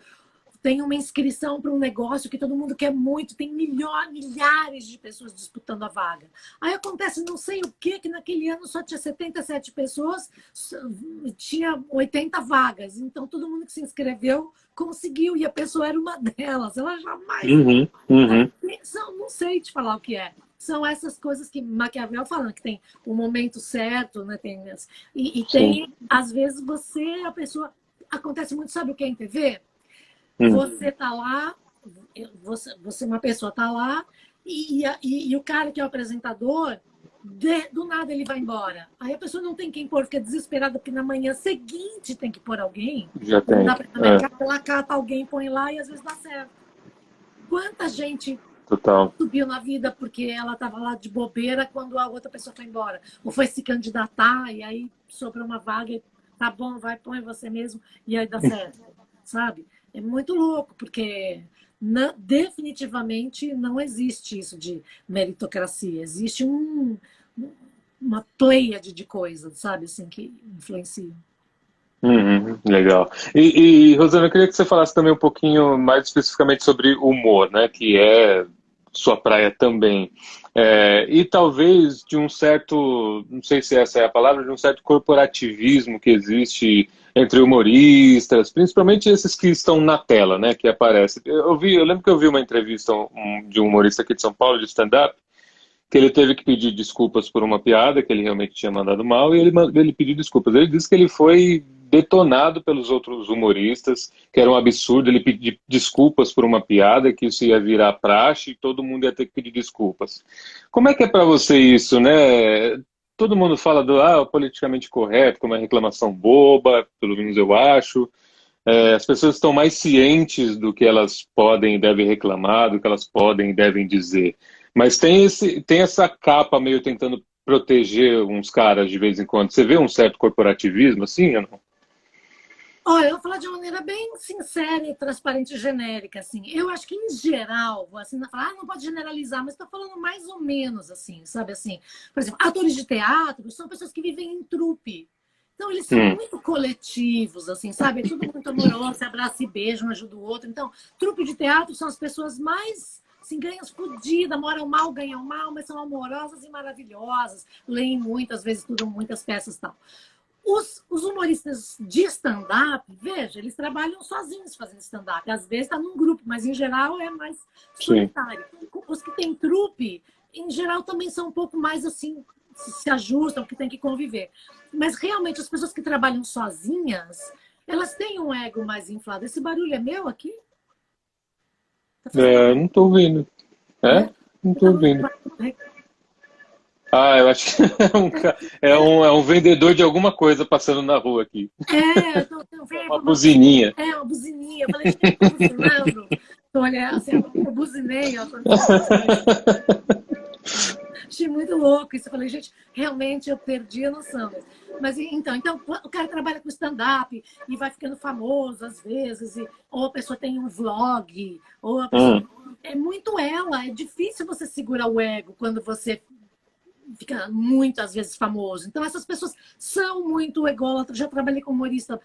tem uma inscrição para um negócio que todo mundo quer muito, tem milhares de pessoas disputando a vaga. Aí acontece não sei o que naquele ano só tinha 77 pessoas, tinha 80 vagas. Então todo mundo que se inscreveu conseguiu, e a pessoa era uma delas. Ela jamais... Uhum, uhum. Não sei te falar o que é. São essas coisas que Maquiavel falando, que tem o momento certo, né? E tem, às vezes, a pessoa... Acontece muito, sabe o que é em TV? Você tá lá, uma pessoa tá lá, e o cara que é o apresentador, do nada ele vai embora. Aí a pessoa não tem quem pôr, fica desesperada, porque na manhã seguinte tem que pôr alguém. Já tem. Ela cata alguém, põe lá e às vezes dá certo. Quanta gente Total. subiu na vida porque ela estava lá de bobeira quando a outra pessoa foi embora. Ou foi se candidatar e aí sobrou uma vaga e tá bom, vai, põe você mesmo e aí dá certo. Sabe? É muito louco, porque definitivamente não existe isso de meritocracia. Existe uma pleiade de coisas, sabe, assim, que influenciam. Legal. Rosana, eu queria que você falasse também um pouquinho mais especificamente sobre humor, né, que é sua praia também. E talvez de um certo, não sei se essa é a palavra, de um certo corporativismo que existe entre humoristas, principalmente esses que estão na tela, né, que aparecem. Eu lembro que eu vi uma entrevista de um humorista aqui de São Paulo, de stand-up, que ele teve que pedir desculpas por uma piada que ele realmente tinha mandado mal, e ele pediu desculpas. Ele disse que ele foi detonado pelos outros humoristas, que era um absurdo ele pedir desculpas por uma piada, que isso ia virar praxe e todo mundo ia ter que pedir desculpas. Como é que é para você isso, né? Todo mundo fala do politicamente correto, como é reclamação boba, pelo menos eu acho. As pessoas estão mais cientes do que elas podem e devem reclamar, do que elas podem e devem dizer. Mas tem essa capa meio tentando proteger uns caras de vez em quando. Você vê um certo corporativismo assim ou não? Olha, eu vou falar de uma maneira bem sincera e transparente e genérica, assim. Eu acho que, em geral, assim, não pode generalizar, mas estou falando mais ou menos, assim, sabe, assim. Por exemplo, atores de teatro são pessoas que vivem em trupe. Então, eles são muito coletivos, assim, sabe? É tudo muito amoroso, se abraça e beija, um ajuda o outro. Então, trupe de teatro são as pessoas mais... Assim, ganham fodidas, moram mal, ganham mal, mas são amorosas e maravilhosas. Leem muito, às vezes estudam muitas peças e tal. Os humoristas de stand-up, veja, eles trabalham sozinhos fazendo stand-up. Às vezes está num grupo, mas em geral é mais solitário. Os que têm trupe, em geral, também são um pouco mais assim, se ajustam, que tem que conviver. Mas realmente as pessoas que trabalham sozinhas, elas têm um ego mais inflado. Esse barulho é meu aqui? Não estou ouvindo. Não estou ouvindo. Eu acho que é um vendedor de alguma coisa passando na rua aqui. Uma buzininha. Uma buzininha. Eu falei, que tá buzinando? Olha, assim, eu buzinei. Achei muito louco isso. Eu falei, gente, realmente eu perdi a noção. Mas então o cara trabalha com stand-up e vai ficando famoso às vezes, ou a pessoa tem um vlog, ou a pessoa... É muito ela, é difícil você segurar o ego quando você fica muitas vezes famoso. Então essas pessoas são muito ególatras. Já trabalhei com humorista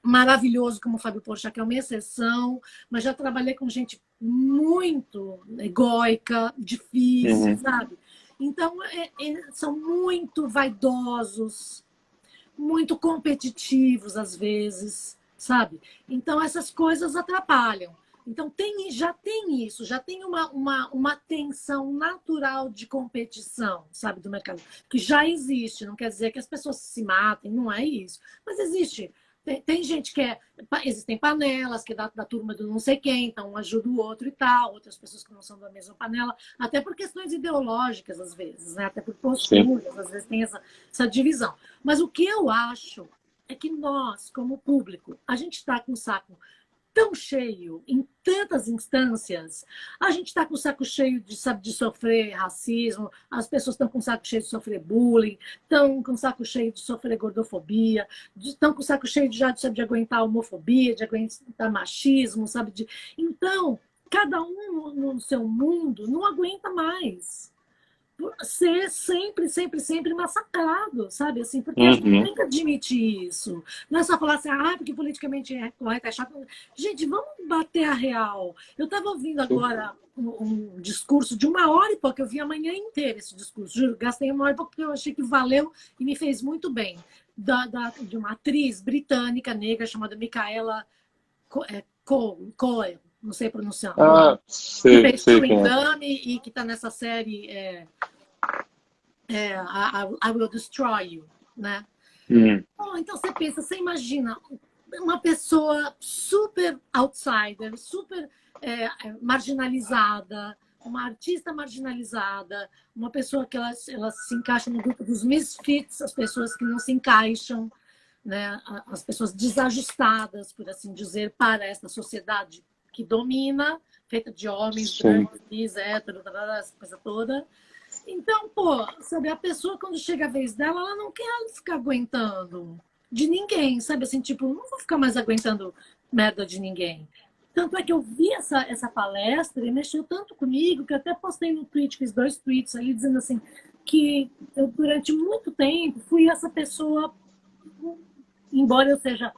maravilhoso como o Fábio Porchat, que é uma exceção, mas já trabalhei com gente muito egóica, difícil, sabe? Então são muito vaidosos, muito competitivos às vezes, sabe? Então essas coisas atrapalham. Então já tem isso, já tem uma tensão natural de competição, sabe, do mercado, que já existe. Não quer dizer que as pessoas se matem, não é isso. Mas existe. Tem gente que existem panelas, que é da turma do não sei quem, então um ajuda o outro e tal, outras pessoas que não são da mesma panela, até por questões ideológicas, às vezes, né? Até por posturas, às vezes tem essa divisão. Mas o que eu acho é que nós, como público, a gente está com o saco tão cheio em tantas instâncias, a gente está com o saco cheio de sofrer racismo, as pessoas estão com o saco cheio de sofrer bullying, estão com o saco cheio de sofrer gordofobia, estão com o saco cheio de aguentar homofobia, de aguentar machismo, sabe? Então, cada um no seu mundo não aguenta mais. ser sempre, sempre, sempre massacrado, sabe? Assim, porque a gente Uhum. tem que admitir isso. Não é só falar assim, ah, porque politicamente é correto, é chato. Gente, vamos bater a real. Eu estava ouvindo agora um discurso de 1 hora e pouco, eu vi a manhã inteira esse discurso, juro, gastei 1 hora e pouco porque eu achei que valeu e me fez muito bem. De uma atriz britânica negra chamada Micaela Coel, não sei pronunciar o nome, Ah, que sei, fez sei Chewing quem é. Gum e que está nessa série I Will Destroy You, né? Hum. Bom, então você pensa, você imagina uma pessoa super outsider, super marginalizada, uma artista marginalizada, uma pessoa que ela se encaixa no grupo dos misfits, as pessoas que não se encaixam, né? As pessoas desajustadas, por assim dizer, para esta sociedade que domina, feita de homens Sim. brancos, cis, héteros, essa coisa toda. Então, pô, sabe, a pessoa, quando chega a vez dela, ela não quer ficar aguentando de ninguém, sabe? Assim, tipo, não vou ficar mais aguentando merda de ninguém. Tanto é que eu vi essa palestra e mexeu tanto comigo que eu até postei no tweet, fiz 2 tweets ali dizendo assim, que eu, durante muito tempo, fui essa pessoa, embora eu seja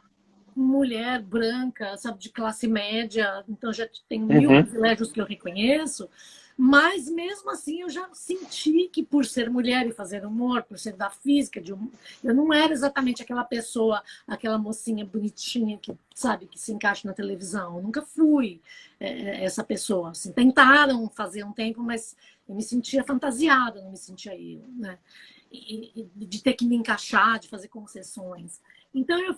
mulher branca, sabe, de classe média, então já tenho 1000 Uhum. privilégios que eu reconheço, mas mesmo assim eu já senti que por ser mulher e fazer humor, por ser da física, eu não era exatamente aquela pessoa, aquela mocinha bonitinha que, sabe, que se encaixa na televisão. Eu nunca fui essa pessoa. Assim, tentaram fazer um tempo, mas eu me sentia fantasiada, não me sentia eu, né? E de ter que me encaixar, de fazer concessões. Então eu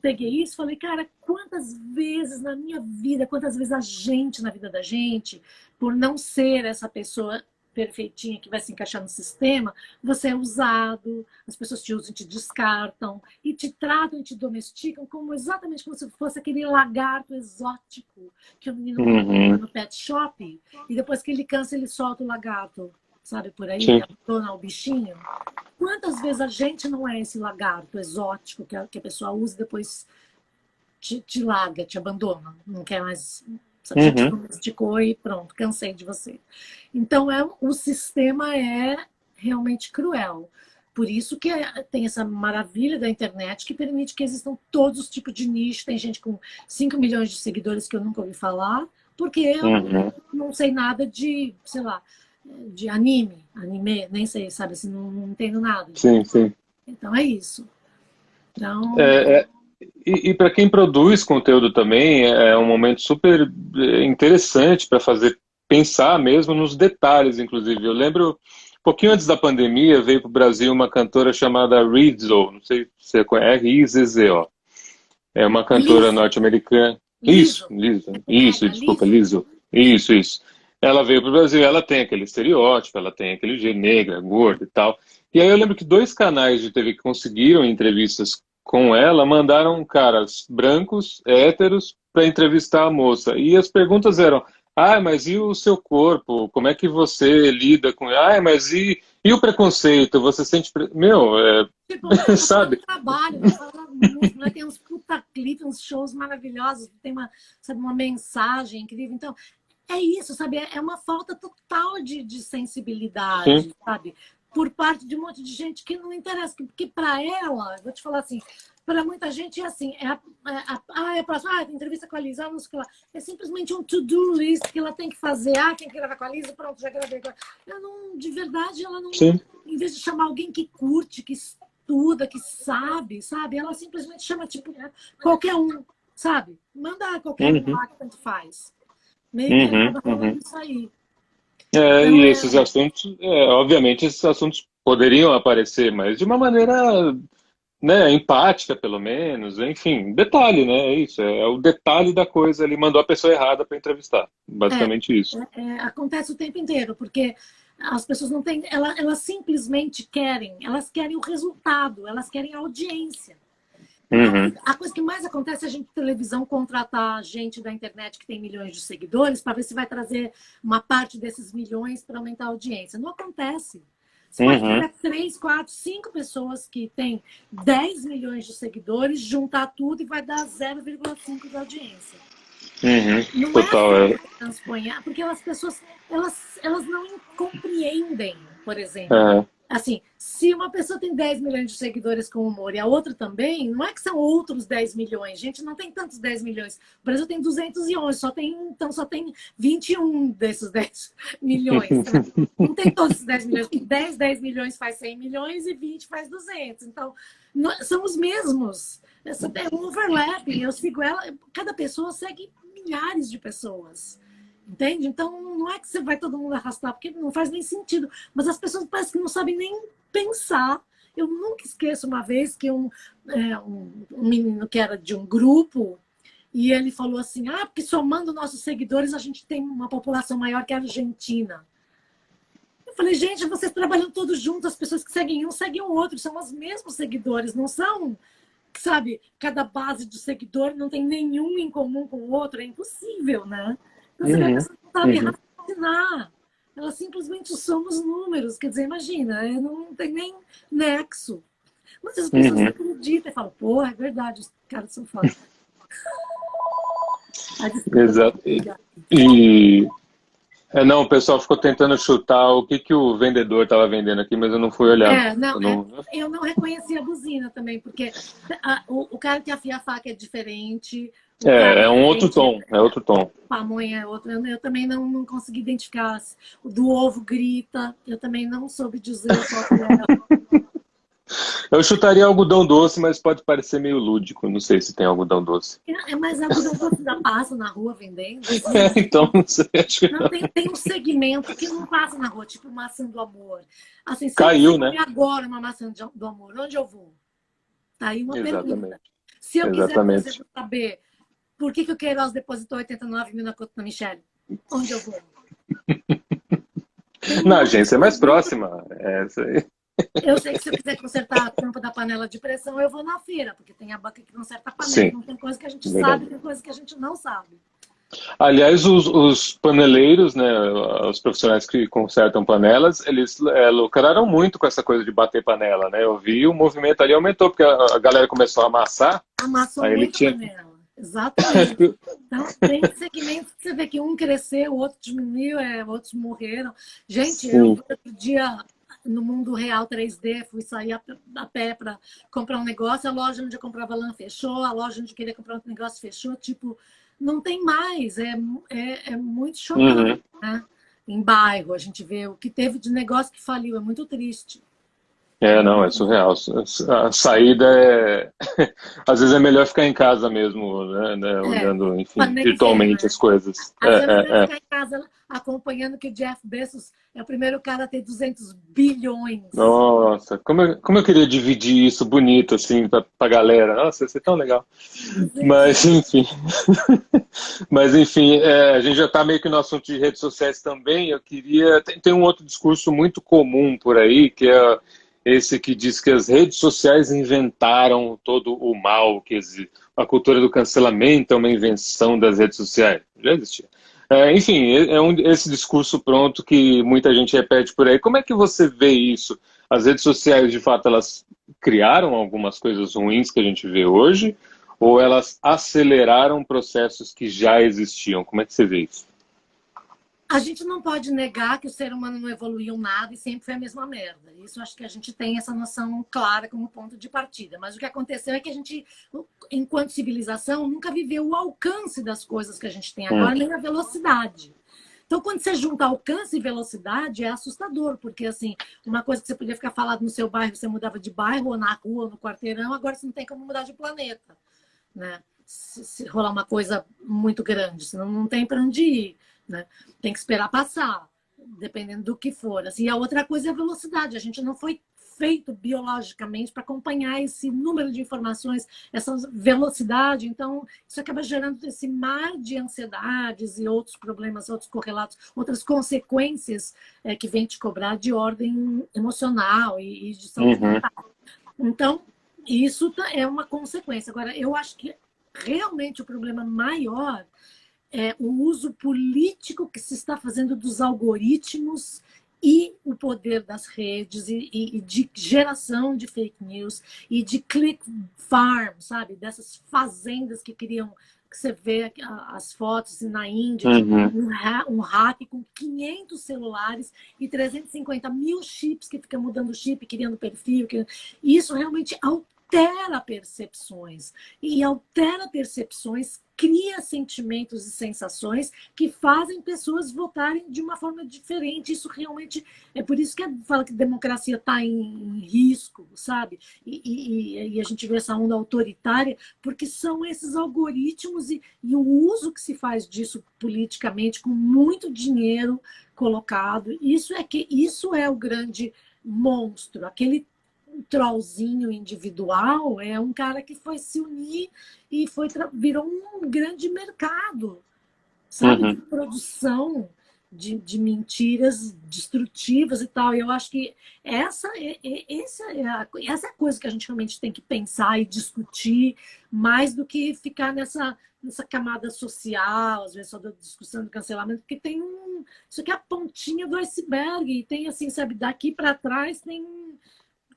peguei isso e falei, cara, quantas vezes na minha vida, quantas vezes a gente, na vida da gente, por não ser essa pessoa perfeitinha que vai se encaixar no sistema, você é usado, as pessoas te usam, te descartam e te tratam e te domesticam como exatamente como se fosse aquele lagarto exótico que o menino compra Uhum. no pet shop e depois que ele cansa ele solta o lagarto, sabe, por aí, Sim. abandona o bichinho. Quantas vezes a gente não é esse lagarto exótico que a pessoa usa e depois te larga, te abandona, não quer mais. A gente Uhum. domesticou e pronto, cansei de você. Então, o sistema é realmente cruel. Por isso que tem essa maravilha da internet que permite que existam todos os tipos de nicho. Tem gente com 5 milhões de seguidores que eu nunca ouvi falar, porque eu Uhum. não sei nada de, sei lá, de anime, nem sei, sabe, assim, não entendo nada. Sim, sim. Então é isso. Então, É, é, e para quem produz conteúdo também, é um momento super interessante para fazer pensar mesmo nos detalhes, inclusive. Eu lembro, um pouquinho antes da pandemia, veio para o Brasil uma cantora chamada Rizzo, não sei se você conhece, R-I-Z-Z-O. É uma cantora liso, norte-americana. Isso, liso, Lizzo. Isso, pega, desculpa, liso. Lizzo. Isso, isso. Ela veio para o Brasil, ela tem aquele estereótipo, ela tem aquele jeito negra, gorda e tal. E aí eu lembro que 2 canais de TV que conseguiram entrevistas com ela mandaram caras brancos, héteros, para entrevistar a moça. E as perguntas eram: ah, mas e o seu corpo? Como é que você lida com. Ah, mas e o preconceito? Você sente. Meu, Tipo, meu, vou falar do sabe? trabalho, vou falar da música, né? Tem uns puta clipes, uns shows maravilhosos, tem uma, sabe, uma mensagem incrível. Então, é isso, sabe? É uma falta total de Sim. sensibilidade, sabe? Por parte de um monte de gente que não interessa, porque para ela, vou te falar assim, para muita gente é assim, é a próxima, tem entrevista com a Lisa, não sei o que lá. É simplesmente um to-do list que ela tem que fazer, tem que gravar com a Lisa, pronto, já gravei. Ela não, de verdade, ela não, Sim. em vez de chamar alguém que curte, que estuda, que sabe, ela simplesmente chama, tipo, qualquer um, sabe? Manda qualquer um Uhum. lá que tanto faz. Meio que Uhum, acaba rolando uhum. isso aí. E Então, esses assuntos, obviamente, esses assuntos poderiam aparecer, mas de uma maneira, né, empática, pelo menos, enfim, detalhe, né? É isso, é o detalhe da coisa. Ele mandou a pessoa errada para entrevistar, é, basicamente isso. acontece o tempo inteiro, porque as pessoas não têm, elas simplesmente elas querem o resultado, elas querem a audiência. Então, Uhum, a coisa que mais acontece é a gente de televisão contratar gente da internet que tem milhões de seguidores para ver se vai trazer uma parte desses milhões para aumentar a audiência. Não acontece. Você pode uhum, pegar 3, 4, 5 pessoas que têm 10 milhões de seguidores, juntar tudo e vai dar 0,5 de audiência. uhum. Não é Total, assim que é. vai transpõe, porque as pessoas elas não compreendem. por exemplo. Aham. Assim, se uma pessoa tem 10 milhões de seguidores com humor e a outra também, não é que são outros 10 milhões. Gente, não tem tantos 10 milhões. O Brasil tem 211, então só tem 21 desses 10 milhões. Então, não tem todos esses 10 milhões, porque 10 milhões faz 100 milhões e 20 faz 200. Então, são os mesmos. É um overlapping. Eu sigo ela, cada pessoa segue milhares de pessoas. Entende? Então, não é que você vai todo mundo arrastar, porque não faz nem sentido. Mas as pessoas parecem que não sabem nem pensar. Eu nunca esqueço uma vez que um menino que era de um grupo, e ele falou assim, porque somando nossos seguidores, a gente tem uma população maior que a Argentina. Eu falei, gente, vocês trabalham todos juntos, as pessoas que seguem um, seguem o outro, são os mesmos seguidores, não são, sabe, cada base de seguidor não tem nenhum em comum com o outro, é impossível, né? Você vê, a pessoa não sabe raciocinar. Ela simplesmente somos números. Quer dizer, imagina, não tem nem nexo. Mas as pessoas acreditam e falam, pô, é verdade, os caras são foda. Exato. Não, o pessoal ficou tentando chutar o que o vendedor estava vendendo aqui, mas eu não fui olhar. Eu não reconheci a buzina também, porque o cara que afia a faca é diferente. É um outro tom, é outro tom. Pamonha é outro. Eu também não consegui identificar. O do ovo grita, eu também não soube dizer qual que era. Eu chutaria algodão doce, mas pode parecer meio lúdico. Não sei se tem algodão doce. Mas algodão doce ainda passa na rua vendendo. Então, não sei. Acho que não. Tem um segmento que não passa na rua, tipo maçã do amor. Assim, se caiu, eu né? agora uma maçã do amor, onde eu vou? Tá aí uma pergunta. Se eu quiser, por exemplo, saber por que o Queiroz depositou 89 mil na conta da Michelle, onde eu vou? Na agência mais próxima. Essa aí. Eu sei que se eu quiser consertar a tampa da panela de pressão, eu vou na feira, porque tem a banca que conserta a panela. Sim. Não tem coisa que a gente sabe, tem coisa que a gente não sabe. Aliás, os paneleiros, né, os profissionais que consertam panelas, eles lucraram muito com essa coisa de bater panela, né? Eu vi o movimento ali aumentou, porque a galera começou a amassar. Amassou muito panela. Exatamente. Então, tem segmentos que você vê que um cresceu, o outro diminuiu, outros morreram. Gente, eu outro dia, no mundo real 3D, fui sair a pé para comprar um negócio, a loja onde eu comprava lã fechou, a loja onde eu queria comprar um negócio fechou, tipo, não tem mais. É muito chocante, né? Em bairro, a gente vê o que teve de negócio que faliu, é muito triste. Não, é surreal. A saída às vezes é melhor ficar em casa mesmo, né? Olhando, enfim, virtualmente as coisas. Às vezes é melhor ficar em casa acompanhando que o Jeff Bezos é o primeiro cara a ter 200 bilhões. Nossa, como eu queria dividir isso bonito, assim, pra galera. Nossa, ia ser tão legal. Mas, enfim. Mas, enfim, a gente já está meio que no assunto de redes sociais também. Eu queria... Tem um outro discurso muito comum por aí, que é esse que diz que as redes sociais inventaram todo o mal, que a cultura do cancelamento é uma invenção das redes sociais. Já existia. Enfim, esse discurso pronto que muita gente repete por aí. Como é que você vê isso? As redes sociais, de fato, elas criaram algumas coisas ruins que a gente vê hoje, ou elas aceleraram processos que já existiam? Como é que você vê isso? A gente não pode negar que o ser humano não evoluiu nada e sempre foi a mesma merda. Isso acho que a gente tem essa noção clara como ponto de partida. Mas o que aconteceu é que a gente, enquanto civilização, nunca viveu o alcance das coisas que a gente tem agora, nem a velocidade. Então, quando você junta alcance e velocidade, é assustador, porque, assim, uma coisa que você podia ficar falado no seu bairro, você mudava de bairro, ou na rua, ou no quarteirão, agora você não tem como mudar de planeta, né? Se rolar uma coisa muito grande, senão não tem para onde ir. Né? Tem que esperar passar, dependendo do que for. Assim, e a outra coisa é a velocidade. A gente não foi feito biologicamente para acompanhar esse número de informações, essa velocidade. Então, isso acaba gerando esse mar de ansiedades e outros problemas, outros correlatos, outras consequências que vem te cobrar de ordem emocional e de saúde mental. Então, isso é uma consequência. Agora, eu acho que realmente o problema maior é o uso político que se está fazendo dos algoritmos e o poder das redes e de geração de fake news e de click farm, sabe? Dessas fazendas que criam que você vê as fotos assim, na Índia, de Uhum. um hack com 500 celulares e 350 mil chips que fica mudando o chip, criando perfil. Isso realmente altera percepções. E altera percepções, cria sentimentos e sensações que fazem pessoas votarem de uma forma diferente. Isso realmente é por isso que fala que a democracia está em risco, sabe? E a gente vê essa onda autoritária, porque são esses algoritmos e o uso que se faz disso politicamente, com muito dinheiro colocado. Isso é o grande monstro, aquele trollzinho individual é um cara que foi se unir e virou um grande mercado, sabe, de Uhum. produção de mentiras destrutivas e tal. E eu acho que essa é a coisa que a gente realmente tem que pensar e discutir, mais do que ficar nessa camada social, às vezes só da discussão do cancelamento, porque isso aqui é a pontinha do iceberg, e tem assim, sabe, daqui para trás tem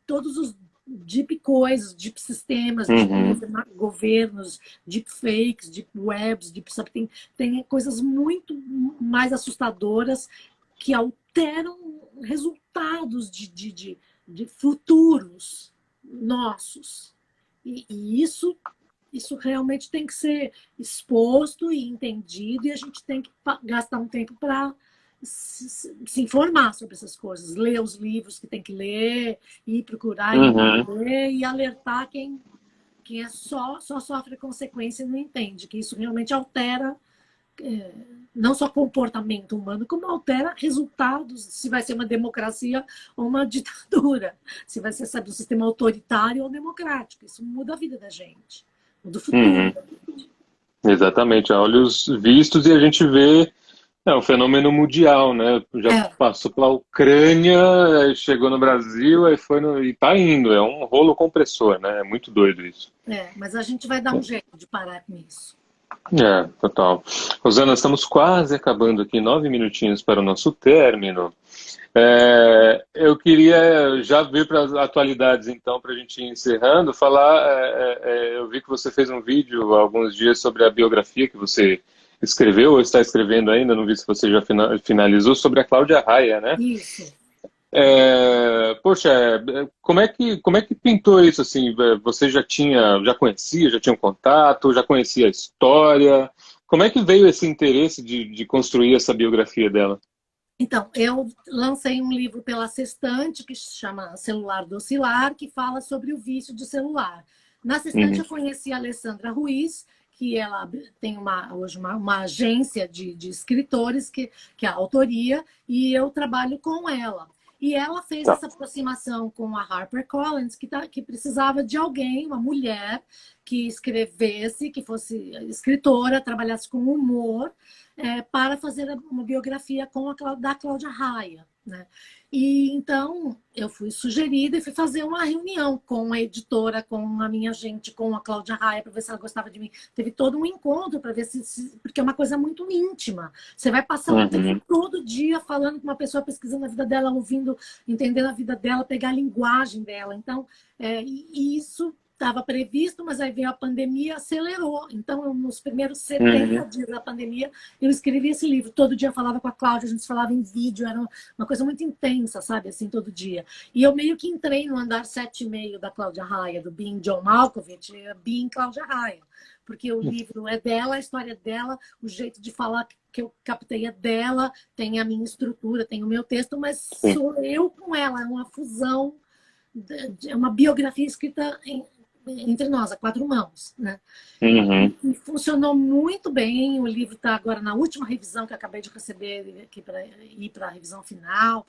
todos os deep coisas, deep sistemas, deep Uhum. governos, deep fakes, deep webs, sabe, tem coisas muito mais assustadoras que alteram resultados de futuros nossos. E isso realmente tem que ser exposto e entendido, e a gente tem que gastar um tempo para se informar sobre essas coisas, ler os livros que tem que ler, ir procurar e Uhum. entender, e alertar quem só sofre consequência e não entende, que isso realmente altera não só comportamento humano, como altera resultados, se vai ser uma democracia ou uma ditadura, se vai ser, sabe, um sistema autoritário ou democrático. Isso muda a vida da gente, muda o futuro. Uhum. Exatamente, a olhos vistos, e a gente vê um fenômeno mundial, né? Já É, passou pela Ucrânia, aí chegou no Brasil, aí foi e tá indo, é um rolo compressor, né? É muito doido isso. mas a gente vai dar um jeito de parar com isso. É, total. Rosana, estamos quase acabando aqui, 9 minutinhos para o nosso término. Eu queria já vir para as atualidades, então, para a gente ir encerrando, falar. Eu vi que você fez um vídeo há alguns dias sobre a biografia que você escreveu ou está escrevendo ainda, não vi se você já finalizou, sobre a Cláudia Raia, né? Isso. Poxa, como é que pintou isso assim? Você já conhecia, já tinha um contato, já conhecia a história? Como é que veio esse interesse de construir essa biografia dela? Então, eu lancei um livro pela Sextante, que se chama Celular Docilar, que fala sobre o vício de celular. Na Sextante, Uhum. eu conheci a Alessandra Ruiz, que ela tem hoje uma agência de escritores, que é a autoria, e eu trabalho com ela. E ela fez Tá. essa aproximação com a HarperCollins, que precisava de alguém, uma mulher, que escrevesse, que fosse escritora, trabalhasse com humor, para fazer uma biografia da Cláudia Raia, né? E então eu fui sugerida e fui fazer uma reunião com a editora, com a minha gente, com a Cláudia Raia, para ver se ela gostava de mim. Teve todo um encontro para ver porque é uma coisa muito íntima. Você vai passar o tempo Uhum. todo dia falando com uma pessoa, pesquisando a vida dela, ouvindo, entendendo a vida dela, pegar a linguagem dela. Então, e isso estava previsto, mas aí veio a pandemia, acelerou. Então, nos primeiros 70 Uhum. dias da pandemia, eu escrevi esse livro. Todo dia eu falava com a Cláudia, a gente falava em vídeo, era uma coisa muito intensa, sabe? Assim, todo dia. E eu meio que entrei no andar 7,5 da Cláudia Raia, do Being John Malkovich, Being Cláudia Raia. Porque o livro é dela, a história é dela, o jeito de falar que eu captei é dela, tem a minha estrutura, tem o meu texto, mas Sim. sou eu com ela, é uma fusão, é uma biografia escrita entre nós, a quatro mãos, né? Uhum. E funcionou muito bem. O livro está agora na última revisão que eu acabei de receber aqui para ir para a revisão final,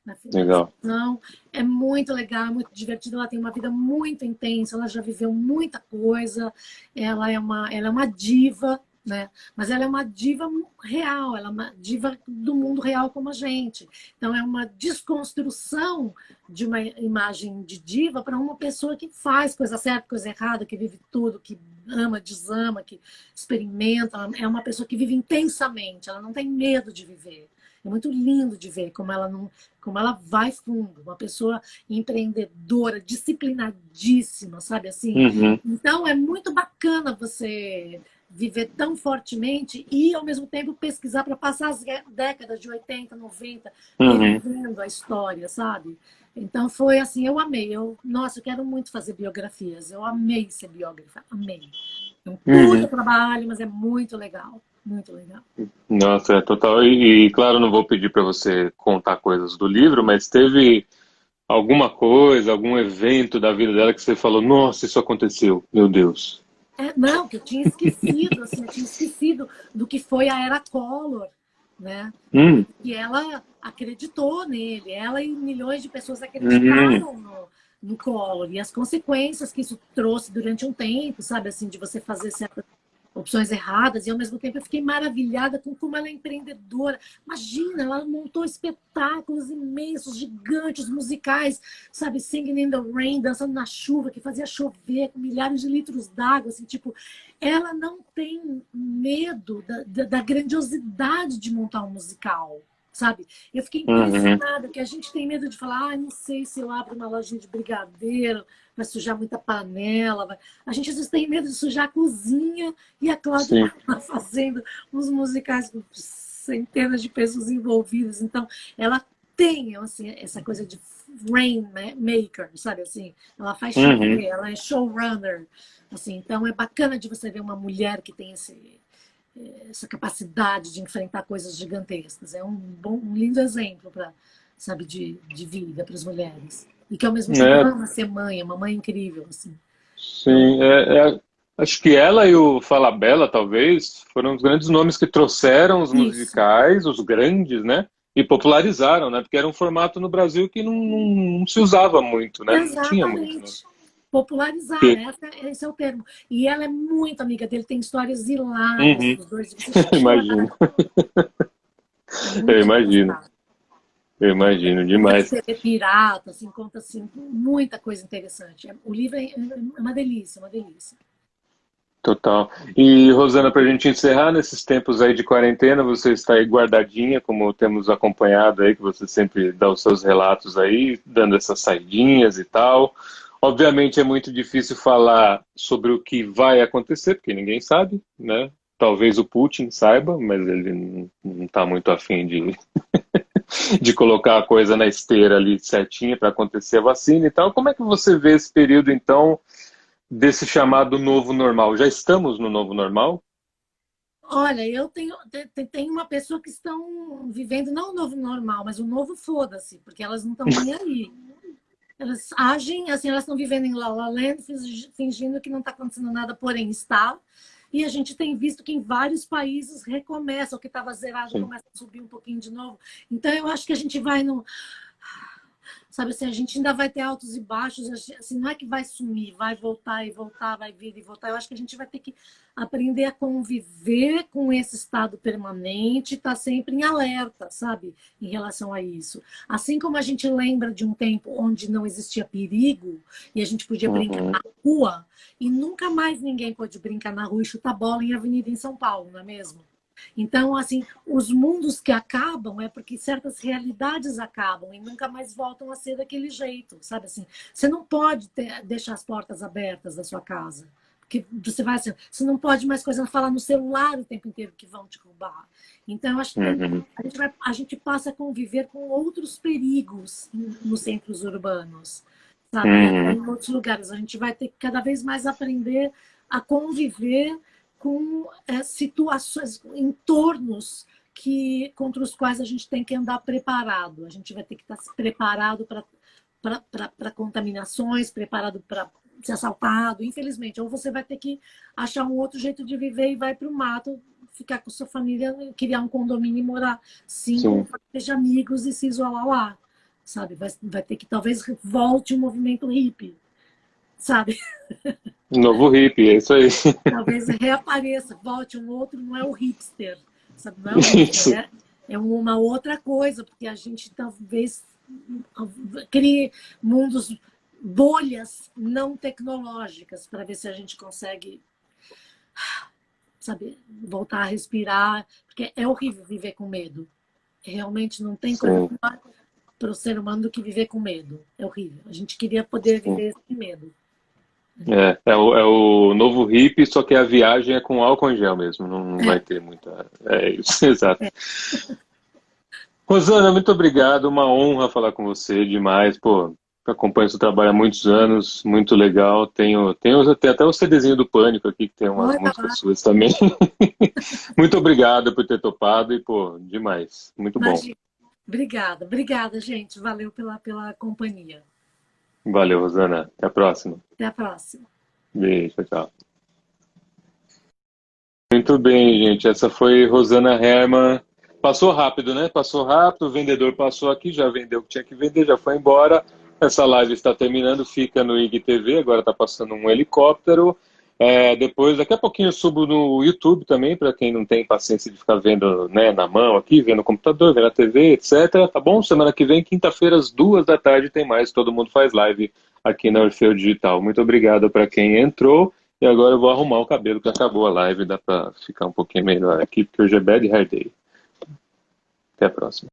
na Legal. finalização. É muito legal, é muito divertido. Ela tem uma vida muito intensa, ela já viveu muita coisa. Ela é uma diva, né? Mas ela é uma diva real, ela é uma diva do mundo real como a gente. Então é uma desconstrução de uma imagem de diva para uma pessoa que faz coisa certa, coisa errada, que vive tudo, que ama, desama, que experimenta. Ela é uma pessoa que vive intensamente, ela não tem medo de viver. É muito lindo de ver como ela vai fundo, uma pessoa empreendedora, disciplinadíssima, sabe assim? Uhum. Então é muito bacana você viver tão fortemente e, ao mesmo tempo, pesquisar para passar as décadas de 80, 90, Uhum. revivendo a história, sabe? Então foi assim, eu amei. Nossa, eu quero muito fazer biografias. Eu amei ser biógrafa, amei. É um puta Uhum. trabalho, mas é muito legal, muito legal. Nossa, é total. Claro, não vou pedir para você contar coisas do livro, mas teve alguma coisa, algum evento da vida dela que você falou, nossa, isso aconteceu, meu Deus. Não, que eu tinha esquecido, assim, eu tinha esquecido do que foi a Era Collor, né? Hum, E ela acreditou nele, ela e milhões de pessoas hum, acreditaram no Collor e as consequências que isso trouxe durante um tempo, sabe, assim, de você fazer certas opções erradas, e ao mesmo tempo eu fiquei maravilhada com como ela é empreendedora. Imagina, ela montou espetáculos imensos, gigantes, musicais, sabe, Singing in the Rain, dançando na chuva, que fazia chover com milhares de litros d'água, assim, tipo, ela não tem medo da grandiosidade de montar um musical. Sabe? Eu fiquei uhum. impressionada, que a gente tem medo de falar, não sei se eu abro uma lojinha de brigadeiro, vai sujar muita panela. A gente às vezes tem medo de sujar a cozinha e a Cláudia Sim. está lá fazendo uns musicais com centenas de pessoas envolvidas. Então, ela tem assim, essa coisa de rainmaker, sabe assim? Ela faz chover, Uhum. ela é showrunner. Assim, então, é bacana de você ver uma mulher que tem essa capacidade de enfrentar coisas gigantescas. É um lindo exemplo para, sabe, de vida para as mulheres. E que ao mesmo tempo É, ama ser mãe, é uma mãe incrível, assim. Então, sim. Acho que ela e o Falabella, talvez, foram os grandes nomes que trouxeram os isso, musicais, os grandes, né? E popularizaram, né? Porque era um formato no Brasil que não se usava muito, né? Não tinha muito, né? exatamente. Popularizar, Que... né? Esse é o termo. E ela é muito amiga dele, tem histórias hilárias Uhum. dos dois, de você chorar. Imagino, É eu muito imagino, engraçado. eu imagino Conta de demais. TV pirata, assim, conta assim, muita coisa interessante. O livro é uma delícia, uma delícia. Total. E, Rosana, para a gente encerrar, nesses tempos aí de quarentena, você está aí guardadinha, como temos acompanhado aí, que você sempre dá os seus relatos aí, dando essas saidinhas e tal. Obviamente é muito difícil falar sobre o que vai acontecer, porque ninguém sabe, né? Talvez o Putin saiba, mas ele não está muito afim de colocar a coisa na esteira ali certinha para acontecer a vacina e tal. Como é que você vê esse período, então, desse chamado novo normal? Já estamos no novo normal? Olha, eu tenho uma pessoa que estão vivendo não o novo normal, mas o novo foda-se, porque elas não estão nem aí. Elas agem assim, elas estão vivendo em La La Land, fingindo que não está acontecendo nada, porém está. E a gente tem visto que em vários países recomeça, o que estava zerado Sim. começa a subir um pouquinho de novo. Então eu acho que a gente vai no, sabe assim, a gente ainda vai ter altos e baixos, assim, não é que vai sumir, vai voltar e voltar, vai vir e voltar. Eu acho que a gente vai ter que aprender a conviver com esse estado permanente, estar sempre em alerta, sabe, em relação a isso. Assim como a gente lembra de um tempo onde não existia perigo e a gente podia brincar Uhum. na rua, e nunca mais ninguém pode brincar na rua e chutar bola em avenida em São Paulo, não é mesmo? Então, assim, os mundos que acabam é porque certas realidades acabam e nunca mais voltam a ser daquele jeito, sabe assim? Você não pode deixar as portas abertas da sua casa, porque você vai assim, você não pode mais coisa falar no celular o tempo inteiro que vão te roubar. Então, eu acho que Uhum. a gente passa a conviver com outros perigos nos centros urbanos, sabe? E até Uhum. em outros lugares. A gente vai ter que cada vez mais aprender a conviver com situações, entornos contra os quais a gente tem que andar preparado. A gente vai ter que estar preparado para contaminações, preparado para ser assaltado, infelizmente. Ou você vai ter que achar um outro jeito de viver e vai para o mato, ficar com sua família, criar um condomínio e morar Sim. de amigos e se isolar lá. Sabe? Vai ter que talvez volte o movimento hippie, sabe? Novo hippie, é isso aí. Talvez reapareça, volte um outro, não é o hipster, sabe? Não é o hipster, Isso. é uma outra coisa, porque a gente talvez crie mundos, bolhas não tecnológicas, para ver se a gente consegue, sabe, voltar a respirar, porque é horrível viver com medo. Realmente não tem coisa Sim, pior para o ser humano do que viver com medo. É horrível. A gente queria poder sim. viver sem medo. É o novo hippie, só que a viagem é com álcool em gel mesmo, não vai ter muita. É isso, exato. Rosana, muito obrigado, uma honra falar com você demais. Pô, acompanho seu trabalho há muitos anos, muito legal. Tenho até o CDzinho do Pânico aqui, que tem umas Olha músicas lá, suas também. Muito obrigado por ter topado e, pô, demais. Muito bom. imagina. Obrigada, obrigada, gente. Valeu pela companhia. Valeu, Rosana. Até a próxima. Até a próxima. Beijo, tchau. Muito bem, gente. Essa foi Rosana Herman. Passou rápido, né? Passou rápido. O vendedor passou aqui, já vendeu o que tinha que vender, já foi embora. Essa live está terminando, fica no IGTV. Agora está passando um helicóptero. Depois, daqui a pouquinho, eu subo no YouTube também, para quem não tem paciência de ficar vendo, né, na mão aqui, vendo no computador, vendo na TV, etc. Tá bom? Semana que vem, quinta-feira, às 2 da tarde, tem mais. Todo mundo faz live aqui na Orfeu Digital. Muito obrigado para quem entrou. E agora eu vou arrumar o cabelo, que acabou a live, dá pra ficar um pouquinho melhor aqui, porque hoje é Bad Hair Day. Até a próxima.